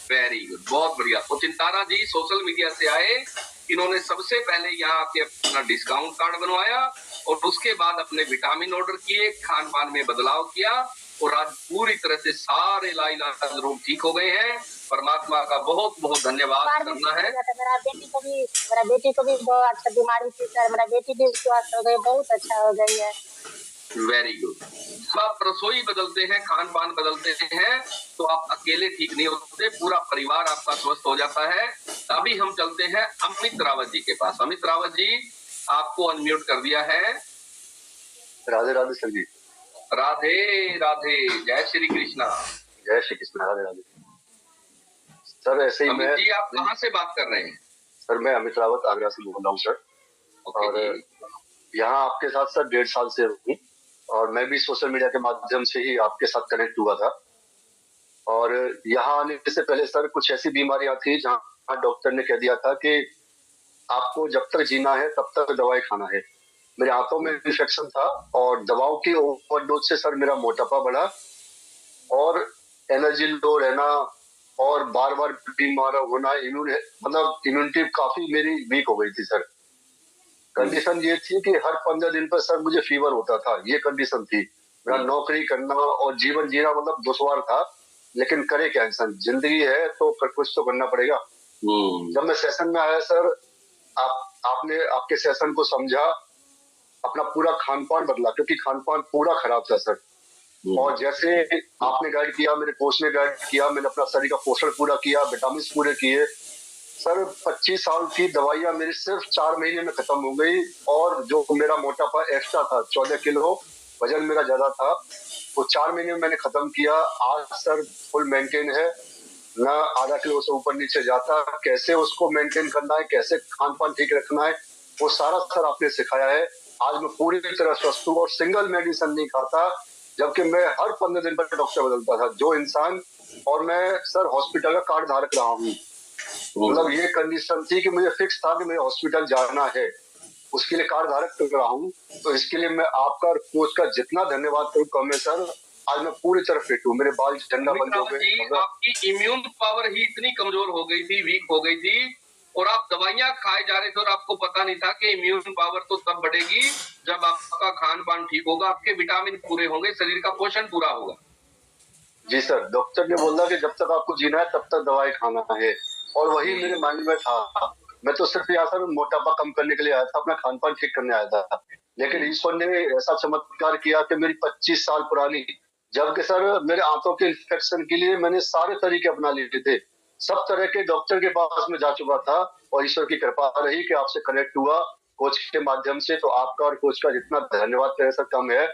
वेरी गुड, बहुत बढ़िया। तो चिंतारा जी सोशल मीडिया से आए, इन्होंने सबसे पहले यहाँ आके अपना डिस्काउंट कार्ड बनवाया और उसके बाद अपने विटामिन ऑर्डर किए, खान पान में बदलाव किया और आज पूरी तरह से सारे लाइलाज रोग ठीक हो गए हैं। परमात्मा का बहुत बहुत धन्यवाद करना है। मेरा बेटी को भी बहुत अच्छा बीमारी थी सर, मेरा बेटी भी स्वस्थ हो गई, बहुत अच्छा हो गई है। Very good. आप रसोई बदलते हैं, खान पान बदलते हैं तो आप अकेले ठीक नहीं होते, पूरा परिवार आपका स्वस्थ हो जाता है। अभी हम चलते हैं अमित रावत जी के पास। अमित रावत जी, आपको अनम्यूट कर दिया है। राधे राधे सर जी। राधे राधे, जय श्री कृष्णा। जय श्री कृष्ण, राधे राधे सर। ऐसे ही अमित जी, आप कहाँ से बात कर रहे हैं? सर मैं अमित रावत आगरा से बोल रहा हूँ सर। और यहाँ आपके साथ सर 1.5 साल से हूँ और मैं भी सोशल मीडिया के माध्यम से ही आपके साथ कनेक्ट हुआ था। और यहाँ आने से पहले सर कुछ ऐसी बीमारियां थी जहाँ डॉक्टर ने कह दिया था कि आपको जब तक जीना है तब तक दवाई खाना है। मेरे हाथों में इन्फेक्शन था और दवाओं की ओवरडोज से सर मेरा मोटापा बढ़ा और एनर्जी लो रहना और बार बार बीमार होना, इम्यूनिटी काफी मेरी वीक हो गई थी सर। कंडीशन ये थी कि हर 15 दिन पर सर मुझे फीवर होता था। ये कंडीशन थी। मेरा नौकरी करना और जीवन जीना मतलब दुश्वार था, लेकिन करे क्या इंसान, जिंदगी है तो कुछ तो करना पड़ेगा। जब मैं सेशन में आया सर, आपने आपके सेशन को समझा, अपना पूरा खान पान बदला क्योंकि खान पान पूरा खराब था सर। और जैसे आपने गाइड किया, मेरे कोच ने गाइड किया, मैंने अपना शरीर का पोषण पूरा किया, विटामिन पूरे किए सर। 25 साल की दवाइयां मेरी सिर्फ 4 महीने में खत्म हो गई। और जो मेरा मोटापा एक्स्ट्रा था, 14 किलो वजन मेरा ज्यादा था, वो 4 महीने में मैंने खत्म किया। आज सर फुल मेंटेन है, ना आधा किलो से ऊपर नीचे जाता। कैसे उसको मेंटेन करना है, कैसे खान पान ठीक रखना है, वो सारा सर आपने सिखाया है। आज मैं पूरी तरह स्वस्थ हूँ और सिंगल मेडिसिन नहीं खाता, जबकि मैं हर 15 दिन पर डॉक्टर बदलता था जो इंसान। और मैं सर हॉस्पिटल का कार्ड धारक रहा हूँ। मतलब ये कंडीशन थी कि मुझे फिक्स था कि मुझे हॉस्पिटल जाना है, उसके लिए कार्ड धारक कर रहा हूँ। तो इसके लिए मैं आपका और कोच का जितना धन्यवाद करूँ कम है सर। आज मैं पूरी तरह फिट हूँ, मेरे बाल ठंडा बंद हो गए। आपकी इम्यून पावर ही इतनी कमजोर हो गई थी, वीक हो गई थी और आप दवाइयां खाए जा रहे थे और आपको पता नहीं था कि इम्यून पावर तो तब बढ़ेगी जब आपका खान पान ठीक होगा, आपके विटामिन पूरे होंगे, शरीर का पोषण पूरा होगा। जी सर, डॉक्टर ने बोला कि जब तक आपको जीना है तब तक दवाई खाना है और वही मेरे माइंड में था। मैं तो सिर्फ यहाँ सर मोटापा कम करने के लिए आया था, अपना खान पान ठीक करने आया था। लेकिन ईश्वर ने ऐसा चमत्कार किया कि मेरी 25 साल पुरानी, जबकि सर मेरे आंतों के इन्फेक्शन के लिए मैंने सारे तरीके अपना लिए थे, सब तरह के डॉक्टर के पास में जा चुका था और ईश्वर की कृपा रही कि आपसे कनेक्ट हुआ कोच के माध्यम से। तो आपका और कोच का जितना धन्यवाद करें सर कम है।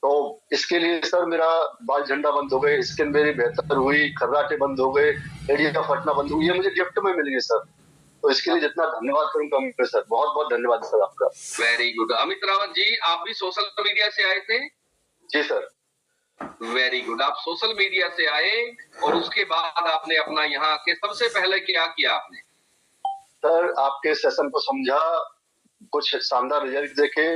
तो इसके लिए सर मेरा बाल झंडा बंद हो गए, स्किन मेरी बेहतर हुई, खर्राटे बंद हो गए, एडिया फटना बंद हुई, ये मुझे गिफ्ट में मिल गई सर। तो इसके लिए जितना धन्यवाद करूं कम है सर। बहुत बहुत धन्यवाद सर आपका। Very good. अमित रावत जी, आप भी सोशल मीडिया से आए थे? जी सर। Very good. आप सोशल मीडिया से आए और उसके बाद आपने अपना यहाँ के सबसे पहले क्या किया आपने? सर आपके सेशन को समझा, कुछ शानदार रिजल्ट देखे,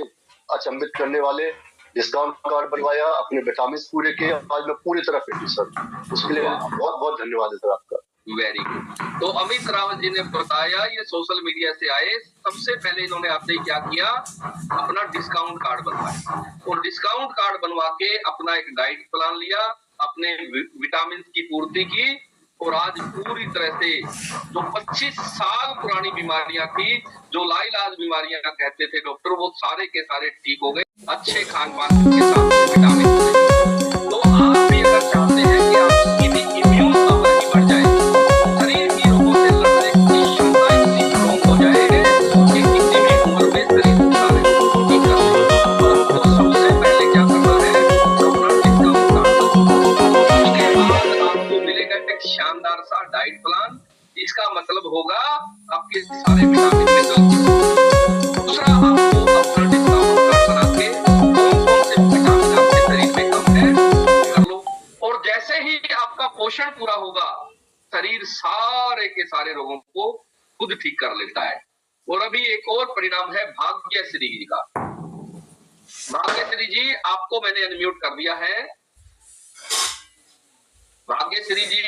अचंभित करने वाले, डिस्काउंट कार्ड बनवाया, अपने विटामिन पूरे किए। आज मैं पूरी तरह फिट हूँ सर। उसके लिए बहुत बहुत धन्यवाद है सर आपका। Very good. तो अमित रावत जी ने बताया, ये सोशल मीडिया से आए, सबसे पहले इन्होंने आपने क्या किया, अपना डिस्काउंट कार्ड बनवाया और डिस्काउंट कार्ड बनवा के अपना एक डाइट प्लान लिया, अपने विटामिन की पूर्ति की और आज पूरी तरह से जो 25 साल पुरानी बीमारियां थी, जो लाइलाज बीमारियां कहते थे डॉक्टर, वो सारे के सारे ठीक हो गए अच्छे खान पान के साथ, विटामिन। तो आप भी अगर चाहते हैं कि आपकी भी इम्यून पावर भी बढ़ जाए, शरीर की रोगों से लड़ने की क्षमता इतनी स्ट्रॉन्ग हो जाए कि किसी भी उम्र में शरीर ठीक कर ले, तो सबसे पहले क्या करना है, अपना डिस्काउंट कार्ड। उसके बाद आपको मिलेगा एक शानदार सा डाइट प्लान, इसका मतलब होगा आपके सारे विटामिन दूसरा, आपको अपना डिस्काउंट कार्ड बना के कौन कौन से विटामिन आपके शरीर में कम सारे के सारे रोगों को खुद ठीक कर लेता है। और अभी एक और परिणाम है भाग्यश्री जी का। भाग्यश्री जी, आपको मैंने अनम्यूट कर दिया है। भाग्यश्री जी।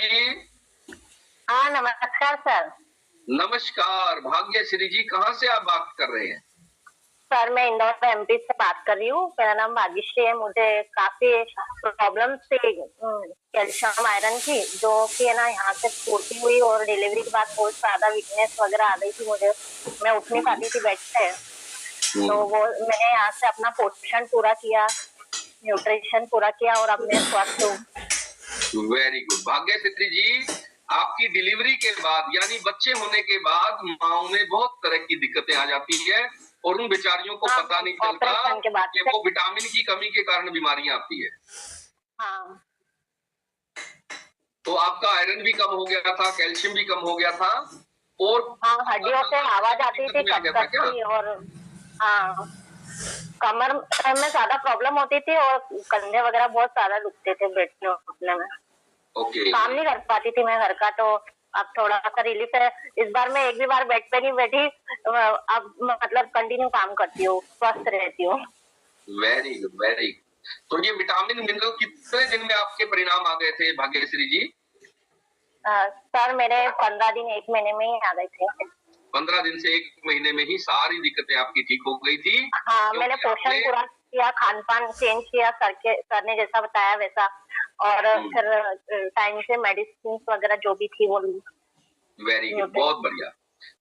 हाँ नमस्कार सर। नमस्कार भाग्यश्री जी, कहाँ से आप बात कर रहे हैं? सर मैं इंदौर एमपी से बात कर रही हूँ। मेरा नाम भाग्यश्री है। मुझे काफी प्रॉब्लम थी कैल्शियम आयरन की, जो कि है ना यहाँ से पूर्ति हुई और डिलीवरी के बाद बहुत ज्यादा वीकनेस वगैरह आ गई थी मुझे। मैं उठ नहीं पाती थी बेड से। तो वो मैंने यहाँ से अपना पोषण पूरा किया, न्यूट्रिशन पूरा किया और अब मैं स्वस्थ हूँ। वेरी गुड भाग्यश्री जी, आपकी डिलीवरी के बाद यानी बच्चे होने के बाद माओ में बहुत तरह की दिक्कतें आ जाती है और उन बेचारियों को पता नहीं चलता कि वो विटामिन की कमी के कारण बीमारियां आती है। हाँ। तो आपका आयरन भी कम हो गया था, कैल्शियम भी कम हो गया था और हाँ, हड्डियों से आवाज आती थी कट-कट की और हाँ, कमर में ज्यादा प्रॉब्लम होती थी और कंधे वगैरह बहुत ज्यादा दुखते थे बैठने उठने में। ओके। काम नहीं कर पाती थी मैं घर का, तो अब थोड़ा सा रिलीफ है। इस बार मैं एक भी बार बेड पे नहीं बैठी, अब मतलब कंटिन्यू काम करती हूँ, स्वस्थ रहती हूँ। Very good, very good. तो ये विटामिन मिनरल कितने दिन में आपके परिणाम आ गए थे भाग्यश्री जी? सर मेरे 15 दिन 1 महीने में ही आ गए थे। 15 दिन से 1 महीने में ही सारी दिक्कतें आपकी ठीक हो गई थी। हाँ, मैंने पोषण पूरा किया, खान पान चेंज किया, सर ने जैसा बताया वैसा, और फिर टाइम से मेडिसिन वगैरह जो भी थी वो ली। वेरी गुड, बहुत बढ़िया।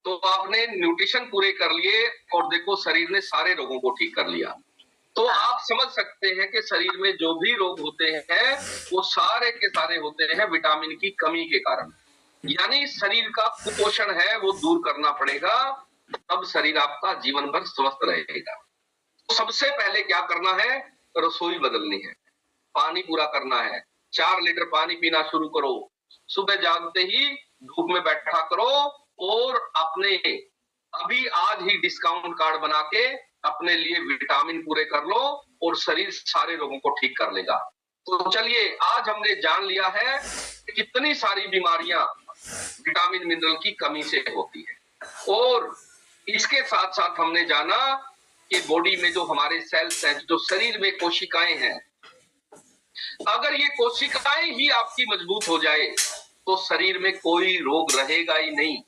तो आपने न्यूट्रिशन पूरे कर लिए और देखो शरीर ने सारे रोगों को ठीक कर लिया। तो आप समझ सकते हैं कि शरीर में जो भी रोग होते हैं वो सारे के सारे होते हैं विटामिन की कमी के कारण। यानी शरीर का कुपोषण है वो दूर करना पड़ेगा, तब शरीर आपका जीवन भर स्वस्थ रहेगा। तो सबसे पहले क्या करना है? रसोई बदलनी है, पानी पूरा करना है। 4 लीटर पानी पीना शुरू करो। सुबह जागते ही धूप में बैठा करो और अपने अभी आज ही डिस्काउंट कार्ड बना के अपने लिए विटामिन पूरे कर लो और शरीर सारे रोगों को ठीक कर लेगा। तो चलिए, आज हमने जान लिया है कि कितनी सारी बीमारियां विटामिन मिनरल की कमी से होती है और इसके साथ साथ हमने जाना कि बॉडी में जो हमारे सेल्स हैं, जो शरीर में कोशिकाएं हैं, अगर ये कोशिकाएं ही आपकी मजबूत हो जाए तो शरीर में कोई रोग रहेगा ही नहीं।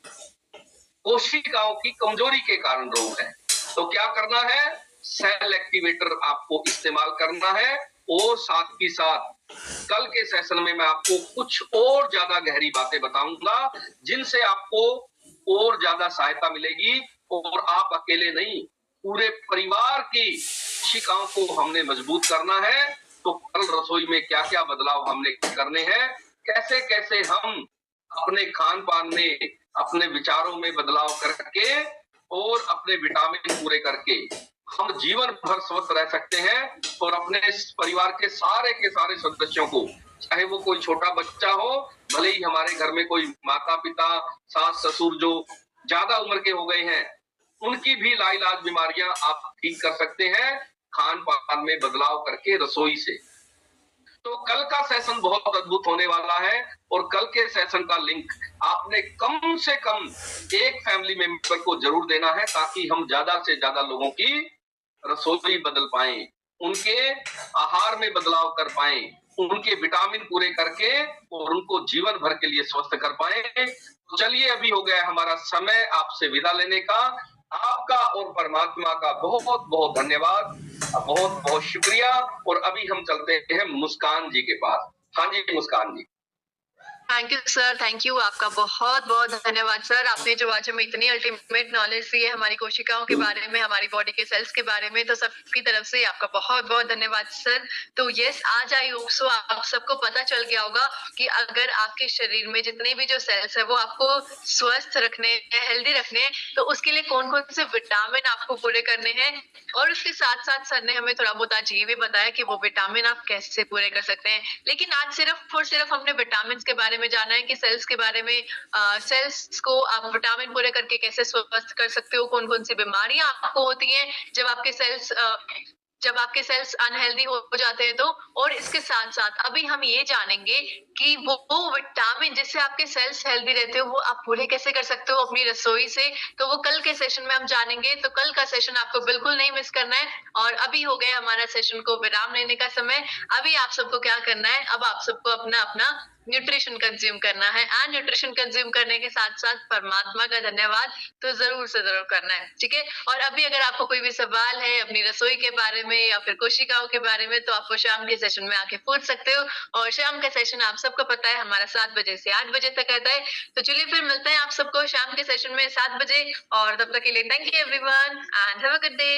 कोशिकाओं की कमजोरी के कारण रोग है। तो क्या करना है? सेल एक्टिवेटर आपको इस्तेमाल करना है और साथ ही साथ कल के सेशन में मैं आपको कुछ और ज्यादा गहरी बातें बताऊंगा जिनसे आपको और ज्यादा सहायता मिलेगी और आप अकेले नहीं, पूरे परिवार की कोशिकाओं को हमने मजबूत करना है। तो कल रसोई में क्या क्या बदलाव हमने करने हैं, कैसे कैसे हम अपने खान पान में, अपने विचारों में बदलाव करके और अपने विटामिन पूरे करके हम जीवन भर स्वस्थ रह सकते हैं और अपने परिवार के सारे सदस्यों को, चाहे वो कोई छोटा बच्चा हो, भले ही हमारे घर में कोई माता पिता सास ससुर जो ज्यादा उम्र के हो गए हैं, उनकी भी लाइलाज बीमारियां आप ठीक कर सकते हैं खान पान में बदलाव करके, रसोई से। तो कल का सेशन बहुत अद्भुत होने वाला है और कल के सेशन का लिंक आपने कम से कम एक फैमिली मेंबर को जरूर देना है ताकि हम ज्यादा से ज्यादा लोगों की रसोई बदल पाएं, उनके आहार में बदलाव कर पाएं, उनके विटामिन पूरे करके और उनको जीवन भर के लिए स्वस्थ कर पाएं। तो चलिए, अभी हो गया हमारा समय आपसे विदा लेने का। आपका और परमात्मा का बहुत बहुत धन्यवाद, बहुत बहुत शुक्रिया। और अभी हम चलते हैं मुस्कान जी के पास। हाँ जी Muskan ji. Thank you sir, thank you. आपका बहुत बहुत धन्यवाद सर। आपने जो आज हमें इतनी अल्टीमेट नॉलेज दी है हमारी कोशिकाओं के बारे में, हमारी बॉडी के सेल्स के बारे में, तो सबकी तरफ से आपका बहुत बहुत धन्यवाद सर। तो यस, आज आई होप सो आप सबको पता चल गया होगा कि अगर आपके शरीर में जितने भी जो सेल्स है वो आपको स्वस्थ रखने, हेल्दी रखने, तो उसके लिए कौन कौन से विटामिन आपको पूरे करने हैं। और उसके साथ साथ सर ने हमें थोड़ा बहुत आज ये भी बताया कि वो विटामिन आप कैसे पूरे कर सकते हैं। लेकिन आज सिर्फ और सिर्फ हमने विटामिन के बारे में जाना है कि सेल्स के बारे में, सेल्स को आप विटामिन पूरे करके कैसे स्वस्थ कर सकते हो, कौन कौन सी बीमारियां आपको होती हैं जब आपके सेल्स अनहेल्दी हो जाते हैं। तो और इसके साथ साथ अभी हम ये जानेंगे कि वो विटामिन जिससे आपके सेल्स हेल्दी रहते हो वो आप पूरे कैसे कर सकते हो अपनी रसोई से, तो वो कल के सेशन में हम जानेंगे। तो कल का सेशन आपको बिल्कुल नहीं मिस करना है। और अभी हो गया हमारा सेशन को विराम लेने का समय। अभी आप सबको क्या करना है, अब आप सबको अपना अपना न्यूट्रिशन कंज्यूम करना है, एंड न्यूट्रिशन कंज्यूम करने के साथ साथ परमात्मा का धन्यवाद तो जरूर से जरूर करना है, ठीक है। और अभी अगर आपको कोई भी सवाल है अपनी रसोई के बारे में या फिर कोशिकाओं के बारे में, तो आपको शाम के सेशन में आके पूछ सकते हो। और शाम का सेशन आप सबको पता है हमारा 7 बजे से 8 बजे तक रहता है। तो चलिए फिर मिलते हैं आप सबको शाम के सेशन में 7 बजे, और तब तक के लिए thank you everyone and have a good day.